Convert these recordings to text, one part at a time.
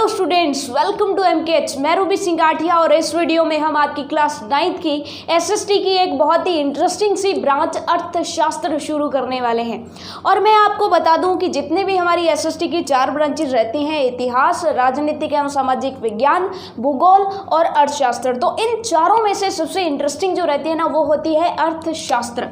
Students, welcome to एमकेएच। मैं Ruby Singh gathiya और इस वीडियो में हम आपकी क्लास 9th की एसएसटी की एक बहुत ही इंटरेस्टिंग सी ब्रांच अर्थशास्त्र शुरू करने वाले हैं। और मैं आपको बता दूं कि जितने भी हमारी एसएसटी की 4 ब्रांचेज रहती हैं, इतिहास, राजनीतिक एवं सामाजिक विज्ञान, भूगोल और अर्थशास्त्र, तो इन चारों में से सबसे इंटरेस्टिंग जो रहती है ना, वो होती है अर्थशास्त्र।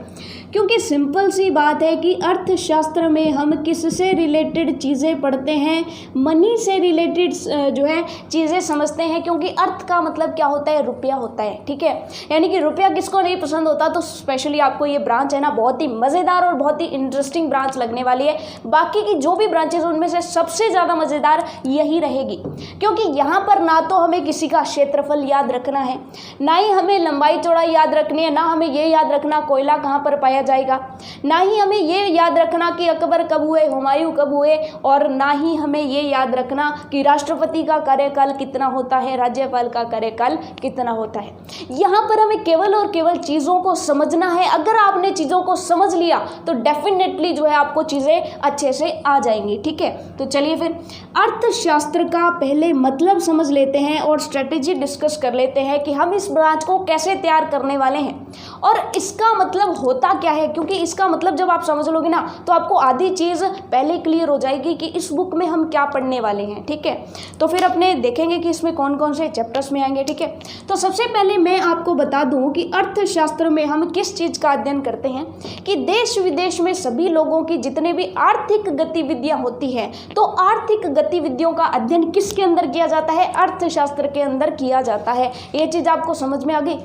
क्योंकि सिंपल सी बात है कि अर्थशास्त्र में हम किससे रिलेटेड चीज़ें पढ़ते हैं, मनी से रिलेटेड जो है चीज़ें समझते हैं। क्योंकि अर्थ का मतलब क्या होता है? रुपया होता है, ठीक है। यानी कि रुपया किसको नहीं पसंद होता। तो स्पेशली आपको ये ब्रांच है ना, बहुत ही मज़ेदार और बहुत ही इंटरेस्टिंग ब्रांच लगने वाली है। बाकी की जो भी ब्रांचेज उनमें से सबसे ज़्यादा मज़ेदार यही रहेगी, क्योंकि यहाँ पर ना तो हमें किसी का क्षेत्रफल याद रखना है, ना ही हमें लंबाई चौड़ाई याद रखनी है, ना हमें ये याद रखना कोयला कहाँ पर पाया जाएगा, ना ही हमें ये याद रखना कि अकबर कब हुए, हुमायूं कब हुए, और ना ही हमें ये याद रखना कि राष्ट्रपति का कार्यकाल कितना होता है, राज्यपाल का कार्यकाल कितना होता है। यहाँ पर हमें केवल और केवल चीज़ों को समझना है। अगर आपने चीज़ों को समझ लिया तो डेफिनेटली जो है आपको चीज़ें अच्छे से आ जाएंगी, ठीक है। तो चलिए फिर अर्थशास्त्र का पहले मतलब समझ लेते हैं और स्ट्रेटेजी डिस्कस कर लेते हैं कि हम इस ब्रांच को कैसे तैयार करने वाले हैं और इसका मतलब होता क्या है। क्योंकि इसका मतलब जब आप समझ लोगे ना, तो आपको आधी चीज़ पहले क्लियर हो जाएगी कि इस बुक में हम क्या पढ़ने वाले हैं, ठीक है। तो फिर अपने देखेंगे कि इसमें कौन कौन से चैप्टर्स में आएंगे, ठीक है। तो सबसे पहले मैं आपको बता दूं कि अर्थशास्त्र में हम किस चीज़ का अध्ययन करते हैं कि देश विदेश में सभी लोगों की जितने भी आर्थिक गतिविधियां होती हैं, तो आर्थिक गतिविधियों का अध्ययन किसके अंदर किया जाता है? अर्थशास्त्र के अंदर किया जाता है। ये चीज़ आपको समझ में आ गई।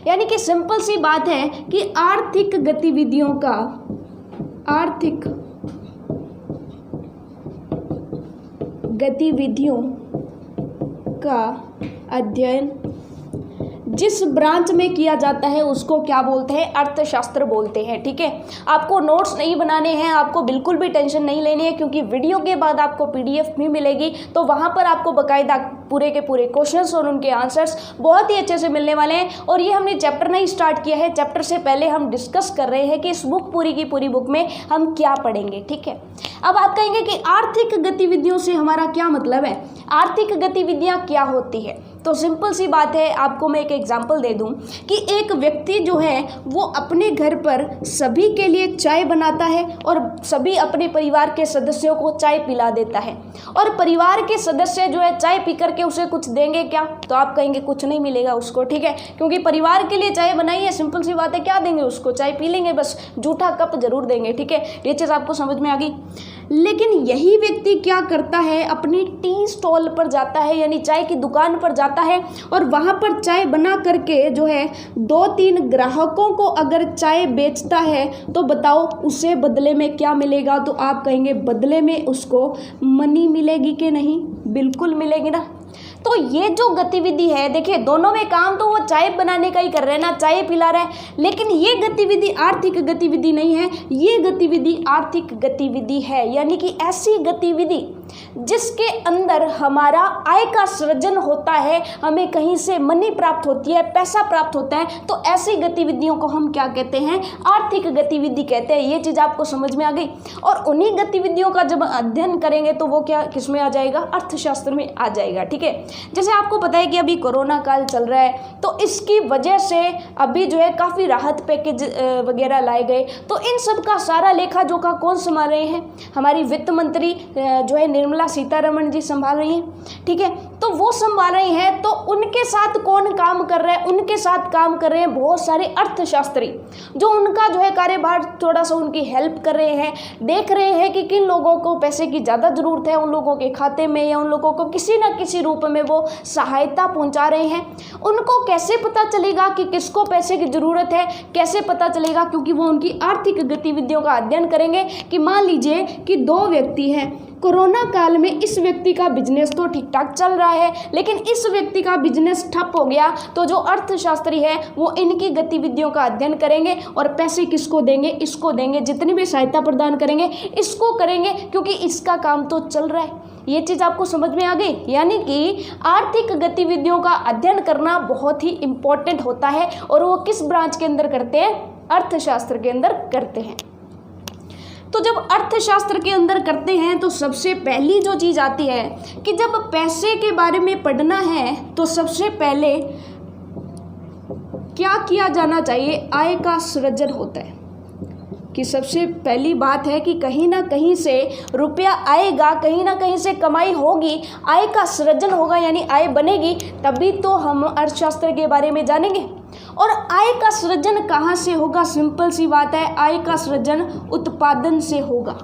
यानी कि सिंपल सी बात है कि आर्थिक गतिविधियों का अध्ययन जिस ब्रांच में किया जाता है उसको क्या बोलते हैं? अर्थशास्त्र बोलते हैं, ठीक है। आपको नोट्स नहीं बनाने हैं, आपको बिल्कुल भी टेंशन नहीं लेनी है, क्योंकि वीडियो के बाद आपको पीडीएफ भी मिलेगी। तो वहाँ पर आपको बाकायदा पूरे के पूरे क्वेश्चंस और उनके आंसर्स बहुत ही अच्छे से मिलने वाले हैं। और ये हमने चैप्टर नहीं स्टार्ट किया है, चैप्टर से पहले हम डिस्कस कर रहे हैं कि इस बुक पूरी की पूरी बुक में हम क्या पढ़ेंगे, ठीक है। अब आप कहेंगे कि आर्थिक गतिविधियों से हमारा क्या मतलब है, आर्थिक गतिविधियाँ क्या होती है। तो सिंपल सी बात है, आपको मैं एक एग्जांपल दे दूं कि एक व्यक्ति जो है वो अपने घर पर सभी के लिए चाय बनाता है और सभी अपने परिवार के सदस्यों को चाय पिला देता है, और परिवार के सदस्य जो है चाय पी करके उसे कुछ देंगे क्या? तो आप कहेंगे कुछ नहीं मिलेगा उसको, ठीक है, क्योंकि परिवार के लिए चाय बनाई है। सिंपल सी बात है, क्या देंगे उसको? चाय पी लेंगे, बस जूठा कप जरूर देंगे, ठीक है। ये चीज़ आपको समझ में आ गई। लेकिन यही व्यक्ति क्या करता है? अपनी टी स्टॉल पर जाता है, यानी चाय की दुकान पर जाता है, और वहाँ पर चाय बना करके जो है 2-3 ग्राहकों को अगर चाय बेचता है, तो बताओ उसे बदले में क्या मिलेगा? तो आप कहेंगे बदले में उसको मनी मिलेगी कि नहीं? बिल्कुल मिलेगी ना। तो ये जो गतिविधि है, देखिए दोनों में काम तो वो चाय बनाने का ही कर रहे हैं ना, चाय पिला रहा है, लेकिन ये गतिविधि आर्थिक गतिविधि नहीं है, ये गतिविधि आर्थिक गतिविधि है। यानी कि ऐसी गतिविधि जिसके अंदर हमारा आय का सृजन होता है, हमें कहीं से मनी प्राप्त होती है, पैसा प्राप्त होता है, तो ऐसी गतिविधियों को हम क्या कहते हैं? आर्थिक गतिविधि कहते हैं। ये चीज़ आपको समझ में आ गई। और उन्हीं गतिविधियों का जब अध्ययन करेंगे तो वो क्या किस में आ जाएगा? अर्थशास्त्र में आ जाएगा, ठीक है। जैसे आपको पता है कि अभी कोरोना काल चल रहा है, तो इसकी वजह से अभी जो है काफ़ी राहत पैकेज वगैरह लाए गए। तो इन सब का सारा लेखा जोखा कौन संभाल रहे हैं? हमारी वित्त मंत्री जो है निर्मला सीतारमण जी संभाल रही हैं, ठीक है। तो वो संभाल रही हैं, तो उनके साथ कौन काम कर रहा है? उनके साथ काम कर रहे हैं बहुत सारे अर्थशास्त्री, जो उनका जो है कार्यभार थोड़ा सा उनकी हेल्प कर रहे हैं, देख रहे हैं कि किन लोगों को पैसे की ज़्यादा ज़रूरत है, उन लोगों के खाते में या उन लोगों को किसी न किसी रूप में वो सहायता पहुंचा रहे हैं। उनको कैसे पता चलेगा कि किसको पैसे की ज़रूरत है? कैसे पता चलेगा? क्योंकि वो उनकी आर्थिक गतिविधियों का अध्ययन करेंगे। कि मान लीजिए कि 2 व्यक्ति हैं, कोरोना काल में इस व्यक्ति का बिजनेस तो ठीक ठाक चल रहा है, लेकिन इस व्यक्ति का बिजनेस ठप हो गया, तो जो अर्थशास्त्री है वो इनकी गतिविधियों का अध्ययन करेंगे और पैसे किसको देंगे? इसको देंगे। जितनी भी सहायता प्रदान करेंगे इसको करेंगे, क्योंकि इसका काम तो चल रहा है। ये चीज़ आपको समझ में आ गई। यानी कि आर्थिक गतिविधियों का अध्ययन करना बहुत ही इम्पोर्टेंट होता है, और वो किस ब्रांच के अंदर करते हैं? अर्थशास्त्र के अंदर करते हैं। तो जब अर्थशास्त्र के अंदर करते हैं तो सबसे पहली जो चीज़ आती है कि जब पैसे के बारे में पढ़ना है तो सबसे पहले क्या किया जाना चाहिए, आय का सृजन होता है। कि सबसे पहली बात है कि कहीं ना कहीं से रुपया आएगा, कहीं ना कहीं से कमाई होगी, आय का सृजन होगा, यानी आय बनेगी, तभी तो हम अर्थशास्त्र के बारे में जानेंगे। और आय का सृजन कहाँ से होगा, सिंपल सी बात है, आय का सृजन उत्पादन से होगा।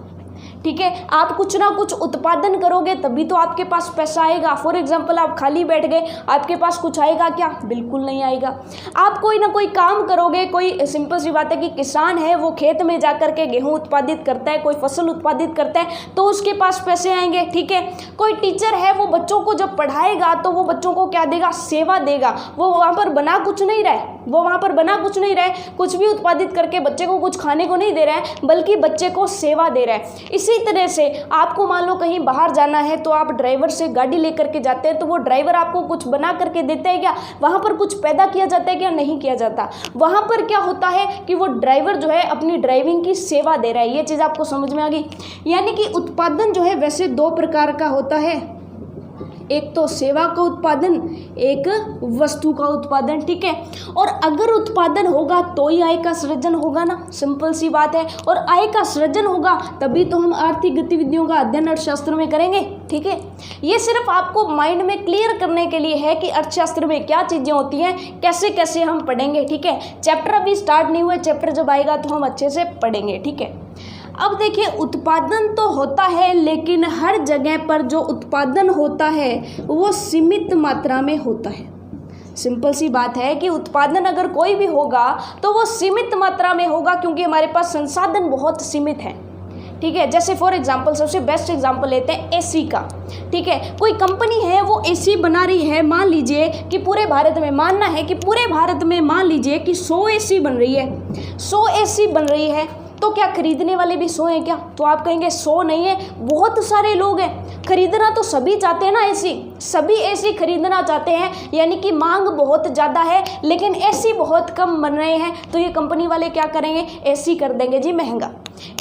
ठीक है, आप कुछ ना कुछ उत्पादन करोगे तभी तो आपके पास पैसा आएगा। फॉर एग्जाम्पल आप खाली बैठ गए, आपके पास कुछ आएगा क्या, बिल्कुल नहीं आएगा। आप कोई ना कोई काम करोगे, कोई सिंपल सी बात है कि किसान है वो खेत में जा कर के गेहूँ उत्पादित करता है, कोई फसल उत्पादित करता है तो उसके पास पैसे आएंगे। ठीक है, कोई टीचर है वो बच्चों को जब पढ़ाएगा तो वो बच्चों को क्या देगा, सेवा देगा। वो वहाँ पर बना कुछ नहीं रहा है, वो वहाँ पर बना कुछ नहीं रहा है, कुछ भी उत्पादित करके बच्चे को कुछ खाने को नहीं दे रहा है, बल्कि बच्चे को सेवा दे रहा है। इसी तरह से आपको मान लो कहीं बाहर जाना है तो आप ड्राइवर से गाड़ी लेकर के जाते हैं, तो वो ड्राइवर आपको कुछ बना करके देता है क्या, वहाँ पर कुछ पैदा किया जाता है क्या, नहीं किया जाता। वहाँ पर क्या होता है कि वो ड्राइवर जो है अपनी ड्राइविंग की सेवा दे रहा है। ये चीज़ आपको समझ में आ गई। यानी कि उत्पादन जो है वैसे दो प्रकार का होता है, एक तो सेवा का उत्पादन, एक वस्तु का उत्पादन। ठीक है, और अगर उत्पादन होगा तो ही आय का सृजन होगा ना, सिंपल सी बात है। और आय का सृजन होगा तभी तो हम आर्थिक गतिविधियों का अध्ययन अर्थशास्त्र में करेंगे। ठीक है, ये सिर्फ आपको माइंड में क्लियर करने के लिए है कि अर्थशास्त्र में क्या चीज़ें होती हैं, कैसे कैसे हम पढ़ेंगे। ठीक है, चैप्टर अभी स्टार्ट नहीं हुआ, चैप्टर जब आएगा तो हम अच्छे से पढ़ेंगे। ठीक है, अब देखिए उत्पादन तो होता है, लेकिन हर जगह पर जो उत्पादन होता है वो सीमित मात्रा में होता है। सिंपल सी बात है कि उत्पादन अगर कोई भी होगा तो वो सीमित मात्रा में होगा, क्योंकि हमारे पास संसाधन बहुत सीमित हैं। ठीक है, जैसे फॉर एग्जांपल सबसे बेस्ट एग्जांपल लेते हैं एसी का। ठीक है, कोई कंपनी है वो एसी बना रही है, मान लीजिए कि पूरे भारत में, मानना है कि पूरे भारत में मान लीजिए कि 100 एसी बन रही है, 100 एसी बन रही है, तो क्या खरीदने वाले भी 100 हैं क्या, तो आप कहेंगे 100 नहीं है, बहुत सारे लोग हैं। खरीदना तो सभी चाहते हैं ना, एसी सभी एसी खरीदना चाहते हैं, यानी कि मांग बहुत ज़्यादा है लेकिन एसी बहुत कम बन रहे हैं। तो ये कंपनी वाले क्या करेंगे, एसी कर देंगे जी महंगा,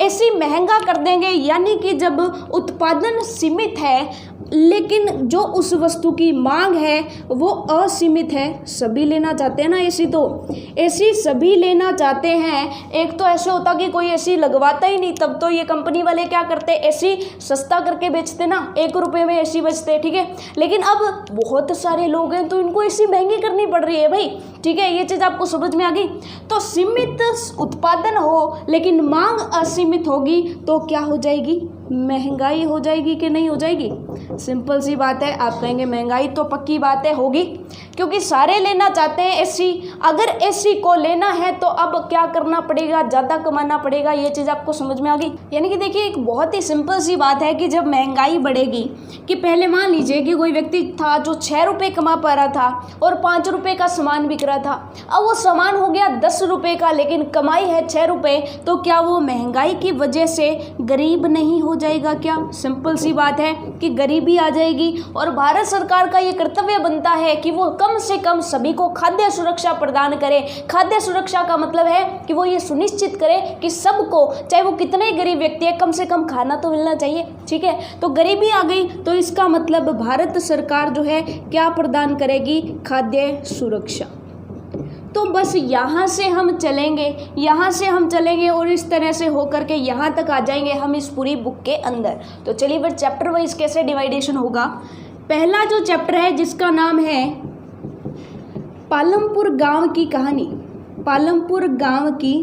एसी महंगा कर देंगे। यानी कि जब उत्पादन सीमित है लेकिन जो उस वस्तु की मांग है वो असीमित है, सभी लेना चाहते हैं ना एसी, तो एसी सभी लेना चाहते हैं। एक तो ऐसे होता कि कोई एसी लगवाता ही नहीं, तब तो ये कंपनी वाले क्या करते, एसी सस्ता करके बेचते ना, 1 रुपये में एसी बेचते। ठीक है, लेकिन अब बहुत सारे लोग हैं तो इनको एसी महंगी करनी पड़ रही है भाई। ठीक है, ये चीज़ आपको समझ में आ गई। तो सीमित उत्पादन हो लेकिन मांग असीमित होगी तो क्या हो जाएगी, महंगाई हो जाएगी कि नहीं हो जाएगी। सिंपल सी बात है, आप कहेंगे महंगाई तो पक्की बात है होगी, क्योंकि सारे लेना चाहते हैं एसी। अगर एसी को लेना है तो अब क्या करना पड़ेगा, ज़्यादा कमाना पड़ेगा। ये चीज़ आपको समझ में आ गई। यानी कि देखिए एक बहुत ही सिंपल सी बात है कि जब महंगाई बढ़ेगी, कि पहले मान लीजिए कि कोई व्यक्ति था जो 6 रुपये कमा पा रहा था और 5 रुपये का सामान बिक रहा था, अब वो सामान हो गया 10 रुपये का लेकिन कमाई है 6 रुपये, तो क्या वो महंगाई की वजह से गरीब नहीं हो जाएगा क्या। सिंपल सी बात है कि गरीबी आ जाएगी। और भारत सरकार का ये कर्तव्य बनता है कि वो कम से कम सभी को खाद्य सुरक्षा प्रदान करे। खाद्य सुरक्षा का मतलब है कि वो ये सुनिश्चित करे कि सबको, चाहे वो कितने गरीब व्यक्ति है, कम से कम खाना तो मिलना चाहिए। ठीक है, तो गरीबी आ गई तो इसका मतलब भारत सरकार जो है क्या प्रदान करेगी, खाद्य सुरक्षा। तो बस यहाँ से हम चलेंगे और इस तरह से होकर के यहाँ तक आ जाएंगे हम इस पूरी बुक के अंदर। तो चलिए फिर चैप्टर वाइज कैसे डिवाइडेशन होगा। पहला जो चैप्टर है जिसका नाम है पालमपुर गांव की कहानी, पालमपुर गांव की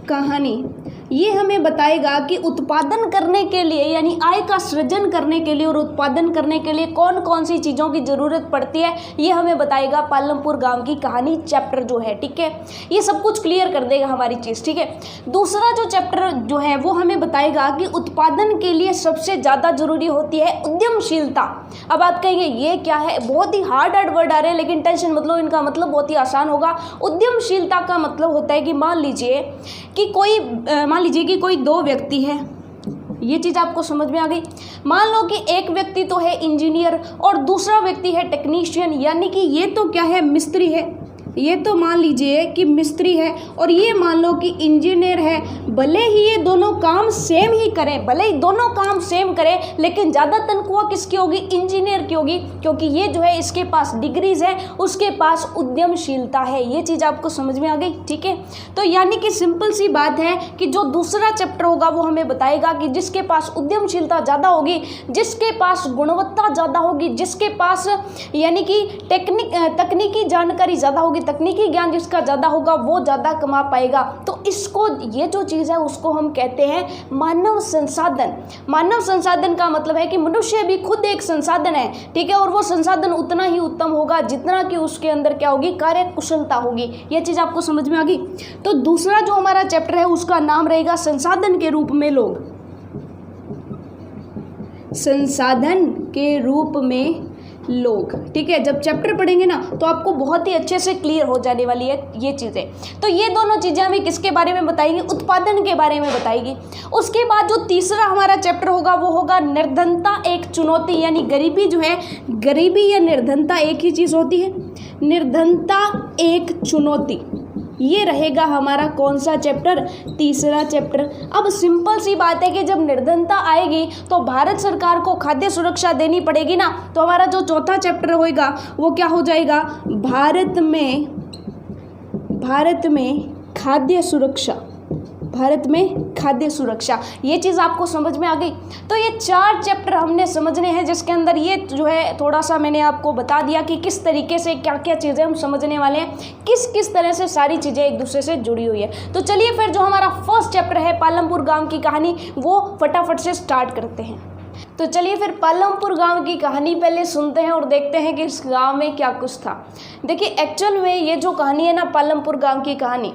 कहानी, ये हमें बताएगा कि उत्पादन करने के लिए यानी आय का सृजन करने के लिए और उत्पादन करने के लिए कौन कौन सी चीज़ों की ज़रूरत पड़ती है, ये हमें बताएगा पालमपुर गांव की कहानी चैप्टर जो है। ठीक है, ये सब कुछ क्लियर कर देगा हमारी चीज़। ठीक है, दूसरा जो चैप्टर जो है वो हमें बताएगा कि उत्पादन के लिए सबसे ज़्यादा जरूरी होती है उद्यमशीलता। अब आप कहेंगे ये क्या है, बहुत ही हार्ड वर्ड आ रहे हैं, लेकिन टेंशन मतलब इनका मतलब बहुत ही आसान होगा। उद्यमशीलता का मतलब होता है कि मान लीजिए कि कोई 2 व्यक्ति है, ये चीज़ आपको समझ में आ गई। मान लो कि एक व्यक्ति तो है इंजीनियर और दूसरा व्यक्ति है टेक्नीशियन, यानी कि ये तो क्या है, मिस्त्री है, ये तो मान लीजिए कि मिस्त्री है और ये मान लो कि इंजीनियर है, भले ही ये दोनों काम सेम ही करें, भले ही दोनों काम सेम करें, लेकिन ज़्यादा तनख्वाह किसकी होगी? इंजीनियर की होगी, क्योंकि ये जो है इसके पास डिग्रीज है, उसके पास उद्यमशीलता है। ये चीज़ आपको समझ में आ गई, ठीक है। तो यानी कि सिंपल सी बात है कि जो दूसरा चैप्टर होगा वो हमें बताएगा कि जिसके पास उद्यमशीलता ज़्यादा होगी, जिसके पास गुणवत्ता ज़्यादा होगी, जिसके पास यानी कि तकनीकी जानकारी ज़्यादा होगी, तकनीकी ज्ञान जिसका ज़्यादा होगा वो ज़्यादा कमा पाएगा। तो इसको, ये जो चीज़ है उसको हम कहते हैं मानव संसाधन। मानव संसाधन का मतलब है कि मनुष्य भी खुद एक संसाधन है, ठीक है, और वो संसाधन उतना ही उत्तम होगा जितना कि उसके अंदर क्या होगी? कार्य कुशलता होगी। ये चीज़ आपको समझ में आ गई। तो दूसरा जो हमारा चैप्टर है उसका नाम रहेगा संसाधन के रूप में लोग। संसाधन के रूप में लोग, ठीक है। जब चैप्टर पढ़ेंगे ना तो आपको बहुत ही अच्छे से क्लियर हो जाने वाली है ये चीज़ें। तो ये दोनों चीज़ें हमें किसके बारे में बताएंगी? उत्पादन के बारे में बताएगी। उसके बाद जो तीसरा हमारा चैप्टर होगा वो होगा निर्धनता एक चुनौती, यानी गरीबी जो है, गरीबी या निर्धनता एक ही चीज़ होती है। निर्धनता एक चुनौती, ये रहेगा हमारा कौन सा चैप्टर? तीसरा चैप्टर। अब सिंपल सी बात है कि जब निर्धनता आएगी तो भारत सरकार को खाद्य सुरक्षा देनी पड़ेगी ना, तो हमारा जो चौथा चैप्टर होएगा वो क्या हो जाएगा? भारत में खाद्य सुरक्षा। भारत में खाद्य सुरक्षा, ये चीज़ आपको समझ में आ गई। तो ये 4 चैप्टर हमने समझने हैं, जिसके अंदर ये जो है थोड़ा सा मैंने आपको बता दिया कि किस तरीके से क्या क्या चीज़ें हम समझने वाले हैं, किस किस तरह से सारी चीज़ें एक दूसरे से जुड़ी हुई है। तो चलिए फिर जो हमारा फर्स्ट चैप्टर है पालमपुर गाँव की कहानी, वो फटाफट से स्टार्ट करते हैं। तो चलिए फिर पालमपुर गांव की कहानी पहले सुनते हैं और देखते हैं कि इस गांव में क्या कुछ था। देखिए एक्चुअल में ये जो कहानी है ना, पालमपुर गांव की कहानी,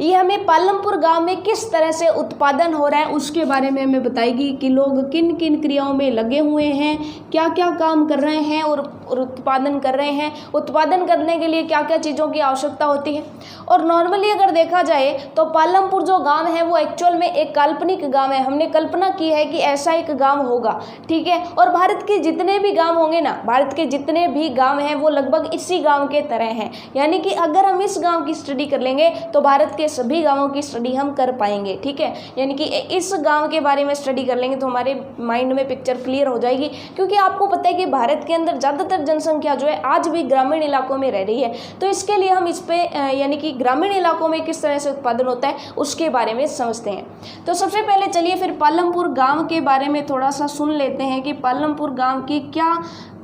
ये हमें पालमपुर गांव में किस तरह से उत्पादन हो रहा है उसके बारे में हमें बताएगी कि लोग किन किन क्रियाओं में लगे हुए हैं, क्या क्या काम कर रहे हैं और उत्पादन कर रहे हैं, उत्पादन करने के लिए क्या क्या चीज़ों की आवश्यकता होती है। और नॉर्मली अगर देखा जाए तो पालमपुर जो गांव है वो एक्चुअल में एक काल्पनिक गांव है। हमने कल्पना की है कि ऐसा एक गांव होगा, ठीक है। और भारत के जितने भी गांव होंगे ना, भारत के जितने भी गांव हैं वो लगभग इसी गांव के तरह हैं। यानी कि अगर हम इस गांव की स्टडी कर लेंगे तो भारत के सभी गांवों की स्टडी हम कर पाएंगे, ठीक है। यानी कि इस गांव के बारे में स्टडी कर लेंगे तो हमारे माइंड में पिक्चर क्लियर हो जाएगी, क्योंकि आपको पता है कि भारत के अंदर ज़्यादातर जनसंख्या जो है आज भी ग्रामीण इलाकों में रह रही है। तो इसके लिए हम इस पे यानी कि ग्रामीण इलाकों में किस तरह से उत्पादन होता है उसके बारे में समझते हैं। तो सबसे पहले चलिए फिर पालमपुर गांव के बारे में थोड़ा सा सुन लेते हैं कि पालमपुर गांव की क्या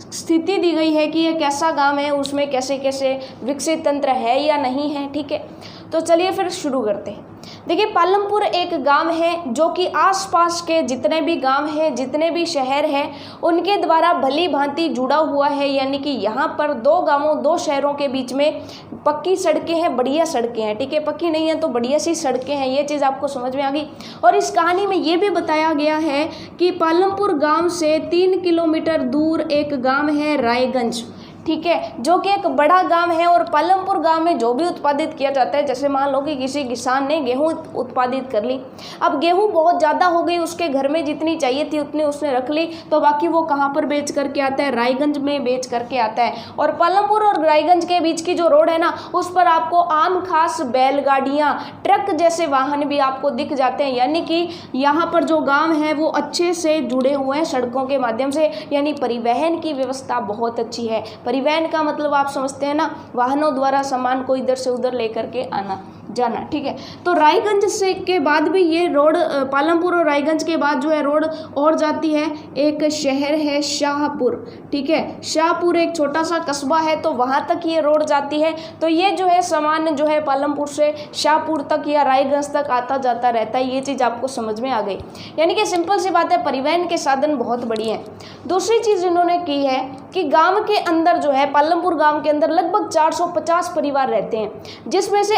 स्थिति दी गई है, कि यह कैसा गांव है, उसमें कैसे कैसे विकसित तंत्र है या नहीं है, ठीक है। तो चलिए फिर शुरू करते हैं। देखिए पालमपुर एक गांव है जो कि आसपास के जितने भी गांव हैं, जितने भी शहर हैं, उनके द्वारा भली भांति जुड़ा हुआ है। यानी कि यहाँ पर 2 गांवों 2 शहरों के बीच में पक्की सड़कें हैं, बढ़िया सड़कें हैं, ठीक है। पक्की नहीं है तो बढ़िया सी सड़कें हैं, ये चीज़ आपको समझ में आ गई। और इस कहानी में ये भी बताया गया है कि पालमपुर गांव से 3 किलोमीटर दूर एक गांव है रायगंज, ठीक है, जो कि एक बड़ा गांव है। और पालमपुर गांव में जो भी उत्पादित किया जाता है, जैसे मान लो कि किसी किसान ने गेहूं उत्पादित कर ली, अब गेहूं बहुत ज़्यादा हो गई, उसके घर में जितनी चाहिए थी उतनी उसने रख ली, तो बाकी वो कहाँ पर बेच करके आता है? रायगंज में बेच करके आता है। और पालमपुर और रायगंज के बीच की जो रोड है ना, उस पर आपको आम खास बैलगाड़ियाँ, ट्रक जैसे वाहन भी आपको दिख जाते हैं। यानी कि यहाँ पर जो गाँव है वो अच्छे से जुड़े हुए हैं सड़कों के माध्यम से, यानी परिवहन की व्यवस्था बहुत अच्छी है। परिवहन का मतलब आप समझते हैं ना, वाहनों द्वारा सामान को इधर से उधर लेकर के आना जाना, ठीक है। तो रायगंज से के बाद भी ये रोड, पालमपुर और रायगंज के बाद जो है रोड और जाती है, एक शहर है शाहपुर, ठीक है। शाहपुर एक छोटा सा कस्बा है, तो वहाँ तक ये रोड जाती है। तो ये जो है सामान जो है पालमपुर से शाहपुर तक या रायगंज तक आता जाता रहता है। ये चीज़ आपको समझ में आ गई। यानी कि सिंपल सी बात है, परिवहन के साधन बहुत बढ़िया हैं। दूसरी चीज़ इन्होंने की है कि गांव के अंदर जो है, पालमपुर गांव के अंदर लगभग 450 परिवार रहते हैं, जिसमें से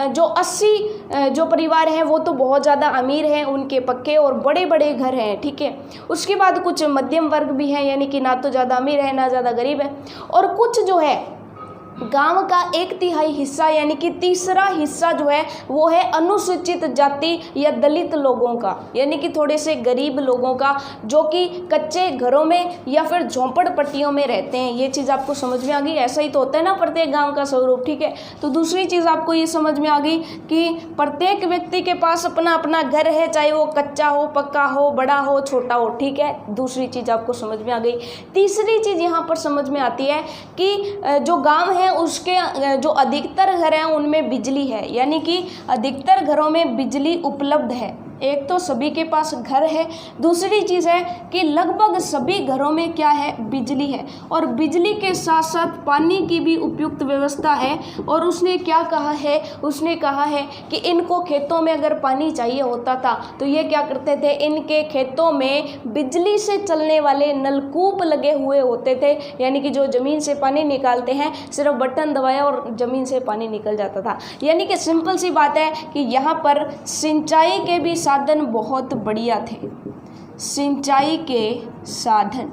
जो 80 जो परिवार हैं वो तो बहुत ज़्यादा अमीर हैं, उनके पक्के और बड़े बड़े घर हैं, ठीक है। उसके बाद कुछ मध्यम वर्ग भी हैं, यानी कि ना तो ज़्यादा अमीर है ना ज़्यादा गरीब है, और कुछ जो है गांव का 1/3 हिस्सा यानी कि तीसरा हिस्सा जो है वो है अनुसूचित जाति या दलित लोगों का, यानी कि थोड़े से गरीब लोगों का, जो कि कच्चे घरों में या फिर झोंपड़पट्टियों में रहते हैं। ये चीज़ आपको समझ में आ गई। ऐसा ही तो होता है ना प्रत्येक गांव का स्वरूप, ठीक है। तो दूसरी चीज़ आपको ये समझ में आ गई कि प्रत्येक व्यक्ति के पास अपना अपना घर है, चाहे वो कच्चा हो, पक्का हो, बड़ा हो, छोटा हो, ठीक है। दूसरी चीज़ आपको समझ में आ गई। तीसरी चीज़ यहाँ पर समझ में आती है कि जो गाँव है उसके जो अधिकतर घर हैं उनमें बिजली है, यानी कि अधिकतर घरों में बिजली उपलब्ध है। एक तो सभी के पास घर है, दूसरी चीज़ है कि लगभग सभी घरों में क्या है, बिजली है, और बिजली के साथ साथ पानी की भी उपयुक्त व्यवस्था है। और उसने क्या कहा है, उसने कहा है कि इनको खेतों में अगर पानी चाहिए होता था तो ये क्या करते थे, इनके खेतों में बिजली से चलने वाले नलकूप लगे हुए होते थे, यानी कि जो ज़मीन से पानी निकालते हैं, सिर्फ बटन दबाया और ज़मीन से पानी निकल जाता था। यानी कि सिंपल सी बात है कि यहाँ पर सिंचाई के भी साधन बहुत बढ़िया थे, सिंचाई के साधन,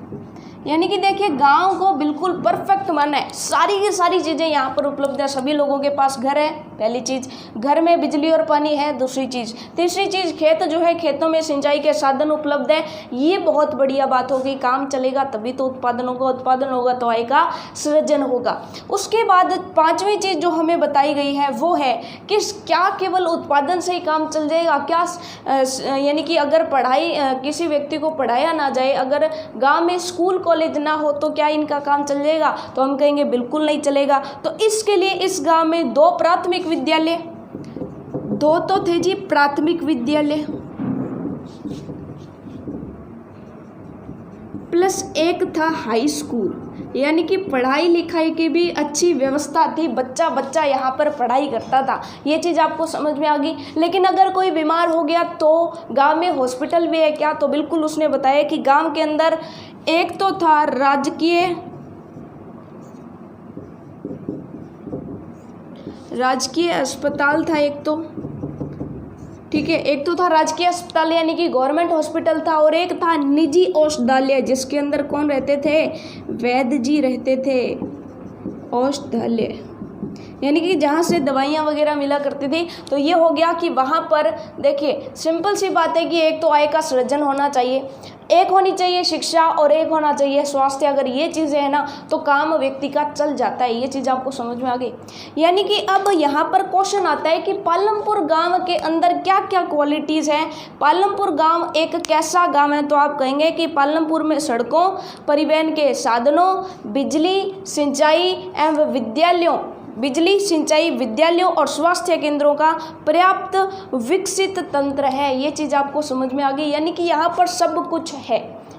यानी कि देखिए गांव को बिल्कुल परफेक्ट माना है। सारी की सारी चीज़ें यहाँ पर उपलब्ध है, सभी लोगों के पास घर है, पहली चीज़, घर में बिजली और पानी है, दूसरी चीज़, तीसरी चीज़ खेत जो है, खेतों में सिंचाई के साधन उपलब्ध है। ये बहुत बढ़िया बात होगी, काम चलेगा तभी तो उत्पादन होगा, उत्पादन होगा तो आय का सृजन होगा। उसके बाद पांचवी चीज़ जो हमें बताई गई है वो है कि क्या केवल उत्पादन से ही काम चल जाएगा क्या, यानी कि अगर पढ़ाई किसी व्यक्ति को पढ़ाया ना जाए, अगर गाँव में स्कूल कॉलेज ना हो तो क्या इनका काम चल जाएगा, तो हम कहेंगे बिल्कुल नहीं चलेगा। तो इसके लिए इस गांव में 2 प्राथमिक विद्यालय, 2 तो थे जी प्राथमिक विद्यालय, प्लस 1 था हाई स्कूल, यानी कि पढ़ाई लिखाई की भी अच्छी व्यवस्था थी, बच्चा बच्चा यहाँ पर पढ़ाई करता था। ये चीज़ आपको समझ में आ गई। लेकिन अगर कोई बीमार हो गया तो गांव में हॉस्पिटल भी है क्या, तो बिल्कुल उसने बताया कि गांव के अंदर एक तो था राजकीय अस्पताल था, एक तो, ठीक है, एक तो था राजकीय अस्पताल यानी कि गवर्नमेंट हॉस्पिटल था, और एक था निजी औषधालय, जिसके अंदर कौन रहते थे, वैद्य जी रहते थे। औषधालय यानी कि जहाँ से दवाइयाँ वगैरह मिला करती थी। तो ये हो गया कि वहाँ पर देखिए सिंपल सी बात है कि एक तो आय का सृजन होना चाहिए, एक होनी चाहिए शिक्षा, और एक होना चाहिए स्वास्थ्य। अगर ये चीज़ें हैं ना तो काम व्यक्ति का चल जाता है। ये चीज़ आपको समझ में आ गई। यानी कि अब यहाँ पर क्वेश्चन आता है कि पालमपुर गांव के अंदर क्या क्या क्वालिटीज़ हैं। पालमपुर गांव एक कैसा गांव है, तो आप कहेंगे कि पालमपुर में सड़कों, परिवहन के साधनों, बिजली, सिंचाई एवं विद्यालयों, बिजली, सिंचाई, विद्यालयों और स्वास्थ्य केंद्रों का पर्याप्त विकसित तंत्र है। ये चीज़ आपको समझ में आ गई, यानी कि यहाँ पर सब कुछ है।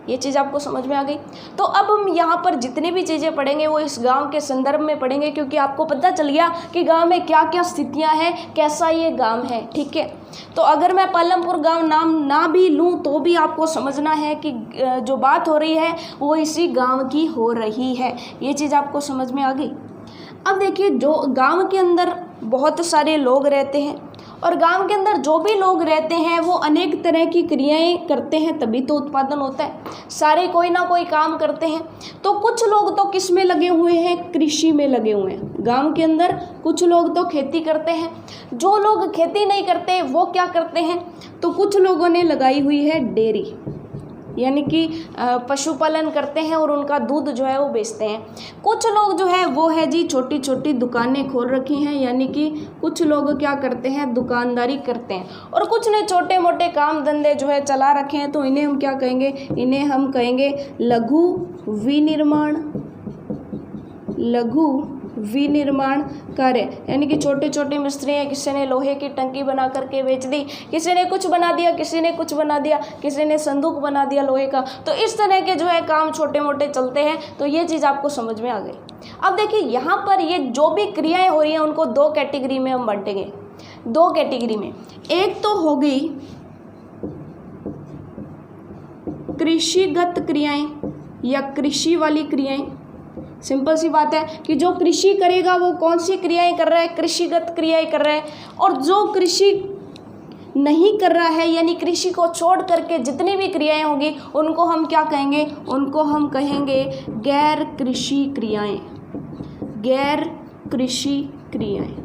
ये चीज़ आपको समझ में आ गई। तो अब हम यहाँ पर जितनी भी चीज़ें पढ़ेंगे वो इस गांव के संदर्भ में पढ़ेंगे, क्योंकि आपको पता चल गया कि गांव में क्या क्या स्थितियाँ हैं, कैसा ये गांव है, ठीक है। तो अगर मैं पालमपुर गांव नाम ना भी लूँ तो भी आपको समझना है कि जो बात हो रही है वो इसी गाँव की हो रही है। ये चीज़ आपको समझ में आ गई। अब देखिए, जो गांव के अंदर बहुत सारे लोग रहते हैं, और गांव के अंदर जो भी लोग रहते हैं वो अनेक तरह की क्रियाएं करते हैं, तभी तो उत्पादन होता है। सारे कोई ना कोई काम करते हैं। तो कुछ लोग तो किस में लगे हुए हैं, कृषि में लगे हुए हैं गांव के अंदर। कुछ लोग तो खेती करते हैं। जो लोग खेती नहीं करते वो क्या करते हैं, तो कुछ लोगों ने लगाई हुई है डेयरी, यानी कि पशुपालन करते हैं और उनका दूध जो है वो बेचते हैं। कुछ लोग जो है वो है जी छोटी छोटी दुकानें खोल रखी हैं, यानी कि कुछ लोग क्या करते हैं, दुकानदारी करते हैं। और कुछ ने छोटे मोटे काम धंधे जो है चला रखे हैं, तो इन्हें हम क्या कहेंगे, इन्हें हम कहेंगे लघु विनिर्माण कार्य, यानी कि छोटे छोटे मिस्त्री हैं। किसी ने लोहे की टंकी बना करके बेच दी, किसी ने कुछ बना दिया, किसी ने कुछ बना दिया, किसी ने संदूक बना दिया लोहे का। तो इस तरह के जो है काम छोटे मोटे चलते हैं। तो ये चीज़ आपको समझ में आ गई। अब देखिए यहाँ पर ये जो भी क्रियाएं हो रही हैं उनको 2 कैटेगरी में हम बांटेंगे। 2 कैटेगरी में, एक तो हो गई कृषिगत क्रियाएं या कृषि वाली क्रियाएं। सिंपल सी बात है कि जो कृषि करेगा वो कौन सी क्रियाएं कर रहा है, कृषिगत क्रियाएं कर रहा है। और जो कृषि नहीं कर रहा है, यानी कृषि को छोड़ करके जितनी भी क्रियाएं होंगी उनको हम क्या कहेंगे, उनको हम कहेंगे गैर कृषि क्रियाएं। गैर कृषि क्रियाएं,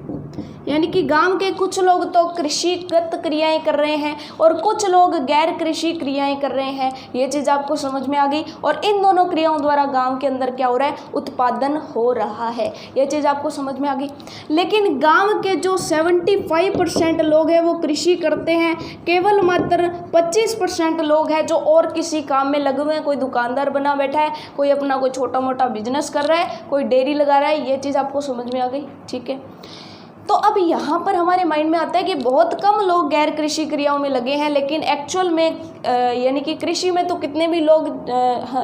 यानी कि गांव के कुछ लोग तो कृषिगत क्रियाएं कर रहे हैं और कुछ लोग गैर कृषि क्रियाएं कर रहे हैं। ये चीज़ आपको समझ में आ गई। और इन दोनों क्रियाओं द्वारा गांव के अंदर क्या हो रहा है, उत्पादन हो रहा है। ये चीज़ आपको समझ में आ गई। लेकिन गांव के जो 75% लोग हैं वो कृषि करते हैं, केवल मात्र 25% लोग हैं जो और किसी काम में लगे हुए हैं। कोई दुकानदार बना बैठा है, कोई अपना कोई छोटा मोटा बिजनेस कर रहा है, कोई डेयरी लगा रहा है। ये चीज़ आपको समझ में आ गई, ठीक है। तो अब यहाँ पर हमारे माइंड में आता है कि बहुत कम लोग गैर कृषि क्रियाओं में लगे हैं, लेकिन एक्चुअल में यानी कि कृषि में तो कितने भी लोग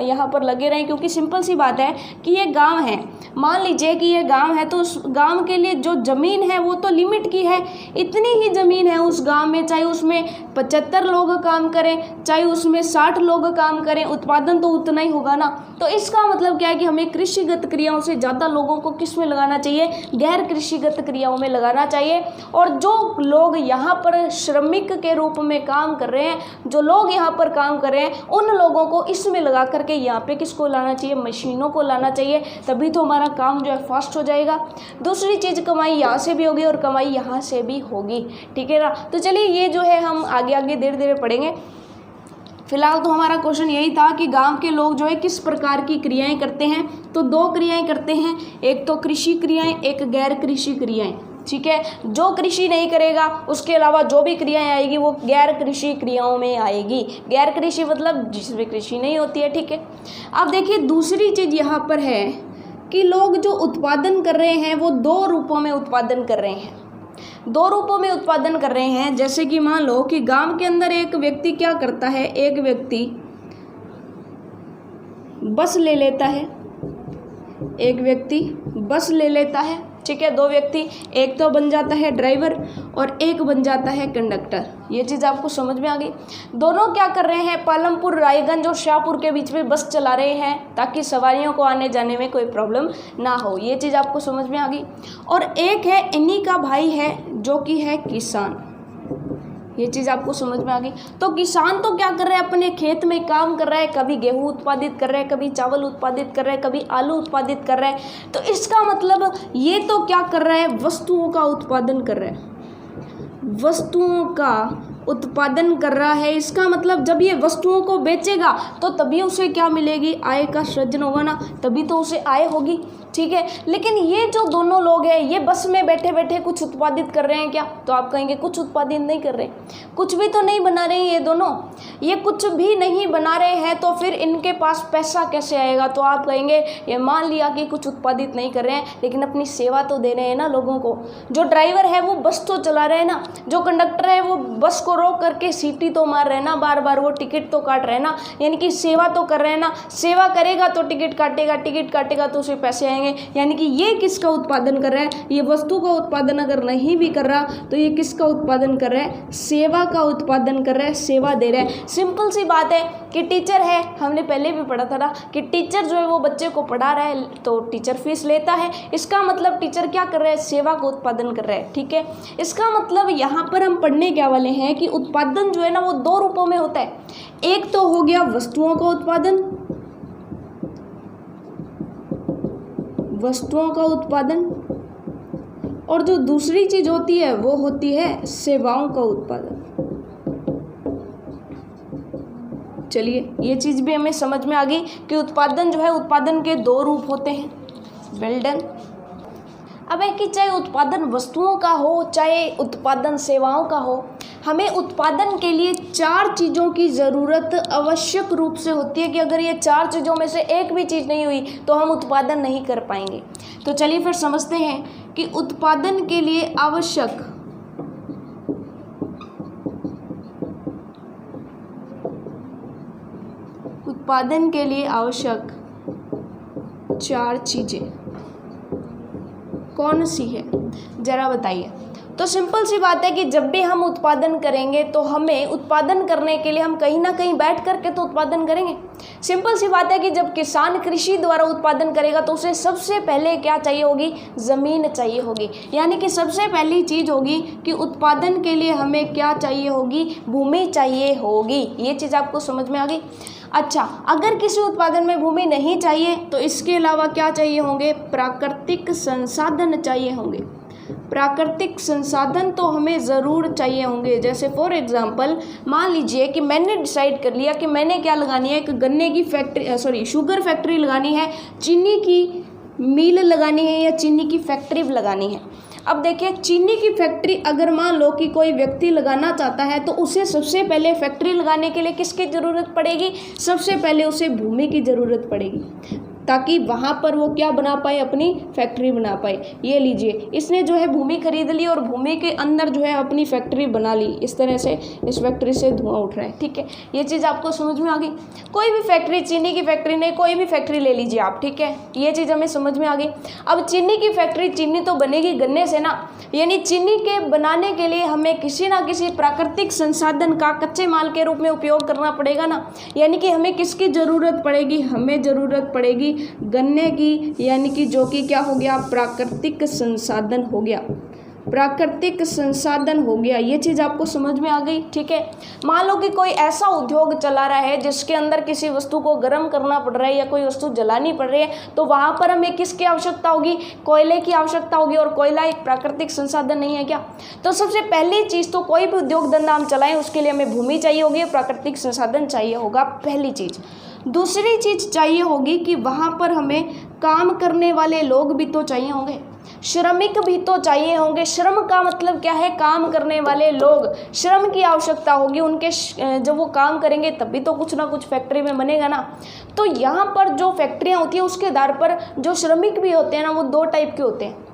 यहाँ पर लगे रहे, क्योंकि सिंपल सी बात है कि ये गांव है। मान लीजिए कि ये गांव है, तो उस गांव के लिए जो ज़मीन है वो तो लिमिट की है, इतनी ही ज़मीन है उस गांव में, चाहे उसमें 75 लोग काम करें, चाहे उसमें 60 लोग काम करें, उत्पादन तो उतना ही होगा ना। तो इसका मतलब क्या है कि हमें कृषिगत क्रियाओं से ज़्यादा लोगों को किस में लगाना चाहिए, गैर कृषिगत क्रियाओं में लगाना चाहिए। और जो लोग यहाँ पर श्रमिक के रूप में काम कर रहे हैं, जो लोग यहाँ पर काम कर रहे हैं, उन लोगों को इसमें लगा करके यहाँ पे किसको लाना चाहिए, मशीनों को लाना चाहिए। तभी तो हमारा काम जो है फास्ट हो जाएगा। दूसरी चीज़, कमाई यहाँ से भी होगी और कमाई यहाँ से भी होगी, ठीक है ना। तो चलिए ये जो है हम आगे आगे धीरे धीरे पढ़ेंगे। फिलहाल तो हमारा क्वेश्चन यही था कि गांव के लोग जो है किस प्रकार की क्रियाएं करते हैं। तो दो क्रियाएं करते हैं, एक तो कृषि क्रियाएं, एक गैर कृषि क्रियाएं, ठीक है। जो कृषि नहीं करेगा उसके अलावा जो भी क्रियाएं आएगी वो गैर कृषि क्रियाओं में आएगी। गैर कृषि मतलब जिसमें कृषि नहीं होती है, ठीक है। अब देखिए दूसरी चीज़ यहाँ पर है कि लोग जो उत्पादन कर रहे हैं वो दो रूपों में उत्पादन कर रहे हैं, दो रूपों में उत्पादन कर रहे हैं। जैसे कि मान लो कि गांव के अंदर एक व्यक्ति क्या करता है, एक व्यक्ति बस ले लेता है, एक व्यक्ति बस ले लेता है, ठीक है। दो व्यक्ति, एक तो बन जाता है ड्राइवर और एक बन जाता है कंडक्टर। ये चीज़ आपको समझ में आ गई। दोनों क्या कर रहे हैं, पालमपुर, रायगंज और शाहपुर के बीच में बस चला रहे हैं ताकि सवारियों को आने जाने में कोई प्रॉब्लम ना हो। ये चीज़ आपको समझ में आ गई। और एक है इन्हीं का भाई है जो कि है किसान। ये चीज़ आपको समझ में आ गई। तो किसान तो क्या कर रहा है, अपने खेत में काम कर रहा है, कभी गेहूं उत्पादित कर रहा है, कभी चावल उत्पादित कर रहा है, कभी आलू उत्पादित कर रहा है। तो इसका मतलब ये तो क्या कर रहा है, वस्तुओं का उत्पादन कर रहा है, वस्तुओं का उत्पादन कर रहा है। इसका मतलब जब ये वस्तुओं को बेचेगा तो तभी उसे क्या मिलेगी, आय का सृजन होगा ना, तभी तो उसे आय होगी, ठीक है। लेकिन ये जो दोनों लोग हैं ये बस में बैठे बैठे कुछ उत्पादित कर रहे हैं क्या, तो आप कहेंगे कुछ उत्पादित नहीं कर रहे, कुछ भी तो नहीं बना रहे हैं ये दोनों, ये कुछ भी नहीं बना रहे हैं, तो फिर इनके पास पैसा कैसे आएगा। तो आप कहेंगे ये मान लिया कि कुछ उत्पादित नहीं कर रहे हैं लेकिन अपनी सेवा तो दे रहे हैं ना लोगों को। जो ड्राइवर है वो बस तो चला रहे हैं ना, जो कंडक्टर है वो बस को रोक करके सीटी तो मार रहे हैं ना, बार बार वो टिकट तो काट रहे हैं ना, यानी कि सेवा तो कर रहे हैं ना। सेवा करेगा तो टिकट काटेगा, टिकट काटेगा तो उसे पैसे आएंगे। यानी कि ये किसका उत्पादन कर रहा है, ये वस्तु का उत्पादन अगर नहीं भी कर रहा तो ये किसका उत्पादन कर रहा है, सेवा का उत्पादन कर रहा है, सेवा दे रहा है। सिंपल सी बात है कि टीचर है, हमने पहले भी पढ़ा था ना कि टीचर जो है वो बच्चे को पढ़ा रहा है तो टीचर फीस लेता है। इसका मतलब टीचर क्या कर रहा है, सेवा का उत्पादन कर रहा है, ठीक है। इसका मतलब यहाँ पर हम पढ़ने क्या वाले हैं कि उत्पादन जो है ना वो दो रूपों में होता है। एक तो हो गया वस्तुओं का उत्पादन, वस्तुओं का उत्पादन, और जो दूसरी चीज होती है वो होती है सेवाओं का उत्पादन। चलिए ये चीज भी हमें समझ में आ गई कि उत्पादन जो है, उत्पादन के दो रूप होते हैं। Well done. अब है कि चाहे उत्पादन वस्तुओं का हो चाहे उत्पादन सेवाओं का हो, हमें उत्पादन के लिए चार चीज़ों की ज़रूरत आवश्यक रूप से होती है कि अगर ये चार चीज़ों में से एक भी चीज़ नहीं हुई तो हम उत्पादन नहीं कर पाएंगे। तो चलिए फिर समझते हैं कि उत्पादन के लिए आवश्यक चार चीज़ें कौन सी है, ज़रा बताइए। तो सिंपल सी बात है कि जब भी हम उत्पादन करेंगे तो हमें उत्पादन करने के लिए हम कहीं ना कहीं बैठ करके तो उत्पादन करेंगे। सिंपल सी बात है कि जब किसान कृषि द्वारा उत्पादन करेगा तो उसे सबसे पहले क्या चाहिए होगी, ज़मीन चाहिए होगी। यानी कि सबसे पहली चीज़ होगी कि उत्पादन के लिए हमें क्या चाहिए होगी, भूमि चाहिए होगी। ये चीज़ आपको समझ में आ गई। अच्छा, अगर किसी उत्पादन में भूमि नहीं चाहिए तो इसके अलावा क्या चाहिए होंगे? प्राकृतिक संसाधन चाहिए होंगे। प्राकृतिक संसाधन तो हमें ज़रूर चाहिए होंगे। जैसे फॉर एग्जांपल मान लीजिए कि मैंने डिसाइड कर लिया कि मैंने क्या लगानी है, एक गन्ने की फैक्ट्री शुगर फैक्ट्री लगानी है, चीनी की मिल लगानी है या चीनी की फैक्ट्री लगानी है। अब देखिए, चीनी की फैक्ट्री अगर मान लो कि कोई व्यक्ति लगाना चाहता है तो उसे सबसे पहले फैक्ट्री लगाने के लिए किसकी ज़रूरत पड़ेगी? सबसे पहले उसे भूमि की ज़रूरत पड़ेगी, ताकि वहाँ पर वो क्या बना पाए? अपनी फैक्ट्री बना पाए। ये लीजिए, इसने जो है भूमि खरीद ली और भूमि के अंदर जो है अपनी फैक्ट्री बना ली। इस तरह से इस फैक्ट्री से धुआं उठ रहा है, ठीक है। ये चीज़ आपको समझ में आ गई? कोई भी फैक्ट्री, चीनी की फैक्ट्री नहीं, कोई भी फैक्ट्री ले लीजिए आप, ठीक है। ये चीज़ हमें समझ में आ गई। अब चीनी की फैक्ट्री, चीनी तो बनेगी गन्ने से ना, यानी चीनी के बनाने के लिए हमें किसी ना किसी प्राकृतिक संसाधन का कच्चे माल के रूप में उपयोग करना पड़ेगा ना। यानी कि हमें किसकी ज़रूरत पड़ेगी? हमें ज़रूरत पड़ेगी गन्ने की, यानी कि जो कि क्या हो गया? प्राकृतिक संसाधन हो गया। प्राकृतिक संसाधन हो गया। ये चीज़ आपको समझ में आ गई, ठीक है। मान लो कि कोई ऐसा उद्योग चला रहा है जिसके अंदर किसी वस्तु को गर्म करना पड़ रहा है या कोई वस्तु जलानी पड़ रही है, तो वहाँ पर हमें किसकी आवश्यकता होगी? कोयले की आवश्यकता होगी। और कोयला एक प्राकृतिक संसाधन नहीं है क्या? तो सबसे पहली चीज़ तो कोई भी उद्योग धंधा हम चलाएं उसके लिए हमें भूमि चाहिए होगी, प्राकृतिक संसाधन चाहिए होगा, पहली चीज़। दूसरी चीज़ चाहिए होगी कि वहाँ पर हमें काम करने वाले लोग भी तो चाहिए होंगे, श्रमिक भी तो चाहिए होंगे। श्रम का मतलब क्या है? काम करने वाले लोग, श्रम की आवश्यकता होगी उनके। जब वो काम करेंगे तभी तो कुछ ना कुछ फैक्ट्री में बनेगा ना। तो यहाँ पर जो फैक्ट्रियाँ होती है उसके आधार पर जो श्रमिक भी होते हैं ना, वो दो टाइप के होते हैं।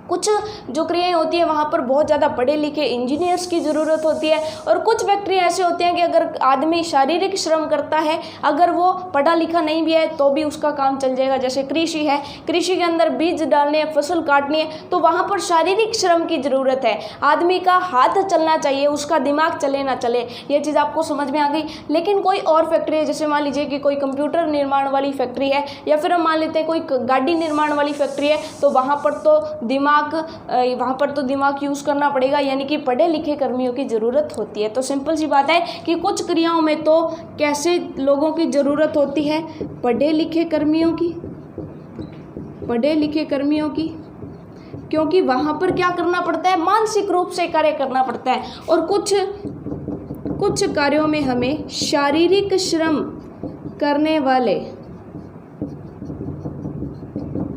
कुछ जो क्रियाएं होती है वहाँ पर बहुत ज़्यादा पढ़े लिखे इंजीनियर्स की ज़रूरत होती है, और कुछ फैक्ट्रियाँ ऐसे होती हैं कि अगर आदमी शारीरिक श्रम करता है, अगर वो पढ़ा लिखा नहीं भी है तो भी उसका काम चल जाएगा। जैसे कृषि है, कृषि के अंदर बीज डालने हैं, फसल काटनी है, तो वहाँ पर शारीरिक श्रम की ज़रूरत है। आदमी का हाथ चलना चाहिए, उसका दिमाग चले ना चले। ये चीज़ आपको समझ में आ गई। लेकिन कोई और फैक्ट्री है, जैसे मान लीजिए कि कोई कंप्यूटर निर्माण वाली फैक्ट्री है, या फिर हम मान लेते हैं कोई गाड़ी निर्माण वाली फैक्ट्री है, तो वहाँ पर तो दिमाग यूज़ करना पड़ेगा, यानी कि पढ़े लिखे कर्मियों की ज़रूरत होती है। तो सिंपल सी बात है कि कुछ क्रियाओं में तो कैसे लोगों की ज़रूरत होती है? पढ़े लिखे कर्मियों की, क्योंकि वहाँ पर क्या करना पड़ता है? मानसिक रूप से कार्य करना पड़ता है। और कुछ कार्यों में हमें शारीरिक श्रम करने वाले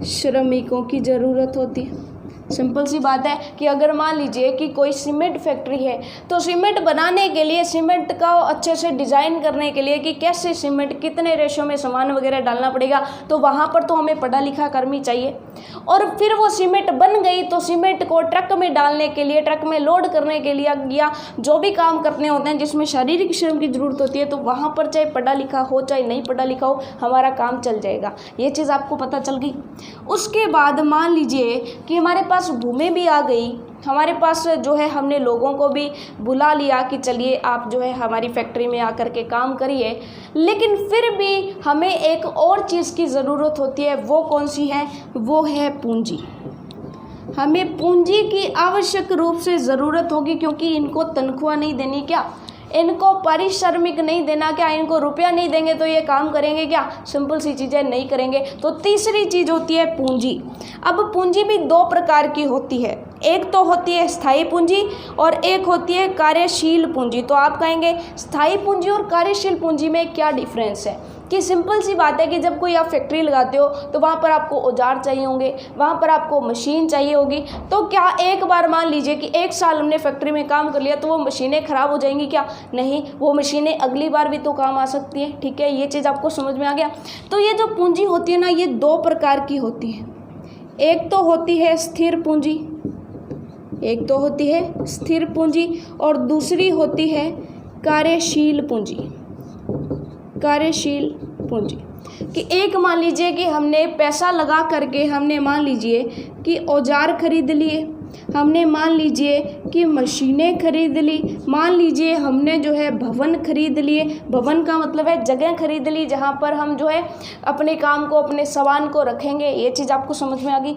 श्रमिकों की ज़रूरत होती है। सिंपल सी बात है कि अगर मान लीजिए कि कोई सीमेंट फैक्ट्री है, तो सीमेंट बनाने के लिए, सीमेंट का अच्छे से डिज़ाइन करने के लिए कि कैसे सीमेंट कितने रेशो में सामान वगैरह डालना पड़ेगा, तो वहाँ पर तो हमें पढ़ा लिखा कर्मी चाहिए। और फिर वो सीमेंट बन गई तो सीमेंट को ट्रक में डालने के लिए, ट्रक में लोड करने के लिए, या जो भी काम करने होते हैं जिसमें शारीरिक श्रम की ज़रूरत होती है, तो वहाँ पर चाहे पढ़ा लिखा हो चाहे नहीं पढ़ा लिखा हो, हमारा काम चल जाएगा। ये चीज़ आपको पता चल गई। उसके बाद मान लीजिए कि हमारे पास भूमि भी आ गई, हमारे पास जो है हमने लोगों को भी बुला लिया कि चलिए आप जो है हमारी फैक्ट्री में आकर के काम करिए, लेकिन फिर भी हमें एक और चीज़ की ज़रूरत होती है। वो कौन सी है? वो है पूंजी। हमें पूंजी की आवश्यक रूप से ज़रूरत होगी, क्योंकि इनको तनख्वाह नहीं देनी क्या? इनको पारिश्रमिक नहीं देना क्या? इनको रुपया नहीं देंगे तो ये काम करेंगे क्या? सिंपल सी चीज़ें नहीं करेंगे। तो तीसरी चीज़ होती है पूंजी। अब पूंजी भी दो प्रकार की होती है, एक तो होती है स्थायी पूंजी और एक होती है कार्यशील पूंजी। तो आप कहेंगे स्थायी पूंजी और कार्यशील पूंजी में क्या डिफरेंस है? कि सिंपल सी बात है कि जब कोई आप फैक्ट्री लगाते हो तो वहाँ पर आपको औजार चाहिए होंगे, वहाँ पर आपको मशीन चाहिए होगी। तो क्या एक बार मान लीजिए कि एक साल हमने फैक्ट्री में काम कर लिया तो वो मशीनें ख़राब हो जाएंगी क्या? नहीं, वो मशीनें अगली बार भी तो काम आ सकती हैं, ठीक है। ये चीज़ आपको समझ में आ गया। तो ये जो पूंजी होती है ना, ये दो प्रकार की होती है। एक तो होती है स्थिर पूंजी, और दूसरी होती है कार्यशील पूंजी। कि एक मान लीजिए कि हमने पैसा लगा करके हमने मान लीजिए कि औजार खरीद लिए, हमने मान लीजिए कि मशीनें खरीद ली, मान लीजिए हमने जो है भवन खरीद लिए, भवन का मतलब है जगह खरीद ली जहाँ पर हम जो है अपने काम को, अपने सामान को रखेंगे। ये चीज़ आपको समझ में आ गई।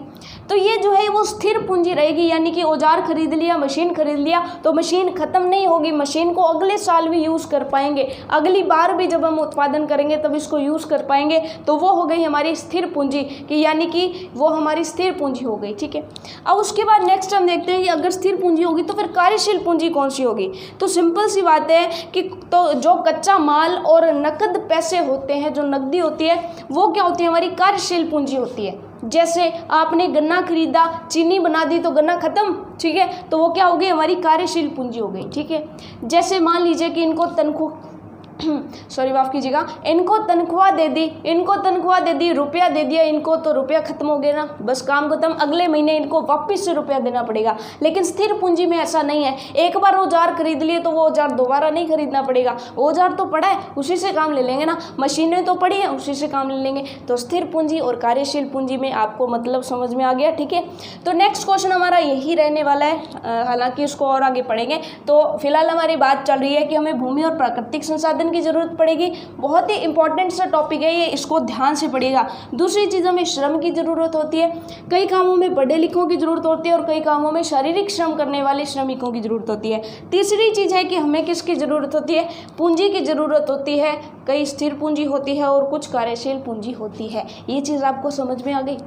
तो ये जो है वो स्थिर पूंजी रहेगी, यानी कि औजार खरीद लिया, मशीन खरीद लिया, तो मशीन ख़त्म नहीं होगी, मशीन को अगले साल भी यूज़ कर पाएंगे, अगली बार भी जब हम उत्पादन करेंगे तब इसको यूज़ कर पाएंगे। तो वो हो गई हमारी स्थिर पूंजी कि यानी कि वो हमारी स्थिर पूंजी हो गई। ठीक है, अब उसके बाद नेक्स्ट हम देखते हैं कि अगर स्थिर पूंजी होगी तो फिर कार्यशील पूंजी कौन सी होगी। तो सिंपल सी बात है कि तो जो कच्चा माल और नकद पैसे होते हैं, जो नकदी होती है, वो क्या होती है, हमारी कार्यशील पूंजी होती है। जैसे आपने गन्ना खरीदा, चीनी बना दी तो गन्ना खत्म, ठीक है, तो वो क्या हो गई, हमारी कार्यशील पूंजी हो गई। ठीक है, जैसे मान लीजिए कि इनको तनख्वाह सॉरी माफ़ कीजिएगा, इनको तनख्वाह दे दी, रुपया दे दिया इनको, तो रुपया खत्म हो गया ना, बस काम खत्म, अगले महीने इनको वापस से रुपया देना पड़ेगा। लेकिन स्थिर पूंजी में ऐसा नहीं है, एक बार औजार खरीद लिए तो वो औजार दोबारा नहीं खरीदना पड़ेगा, औजार तो पड़ा है उसी से काम ले लेंगे ना, मशीनें तो पड़ी हैं उसी से काम ले लेंगे। तो स्थिर पूंजी और कार्यशील पूंजी में आपको मतलब समझ में आ गया। ठीक है, तो नेक्स्ट क्वेश्चन हमारा यही रहने वाला है, हालांकि उसको और आगे पढ़ेंगे। तो फिलहाल हमारी बात चल रही है कि हमें भूमि और प्राकृतिक संसाधन की ज़रूरत पड़ेगी, बहुत ही इंपॉर्टेंट सा टॉपिक है ये, इसको ध्यान से पढ़िएगा। दूसरी चीज़ हमें श्रम की ज़रूरत होती है, कई कामों में पढ़े लिखों की ज़रूरत होती है और कई कामों में शारीरिक श्रम करने वाले श्रमिकों की ज़रूरत होती है। तीसरी चीज़ है कि हमें किसकी ज़रूरत होती है, पूंजी की ज़रूरत होती है, कई स्थिर पूंजी होती है और कुछ कार्यशील पूंजी होती है। ये चीज़ आपको समझ में आ गई।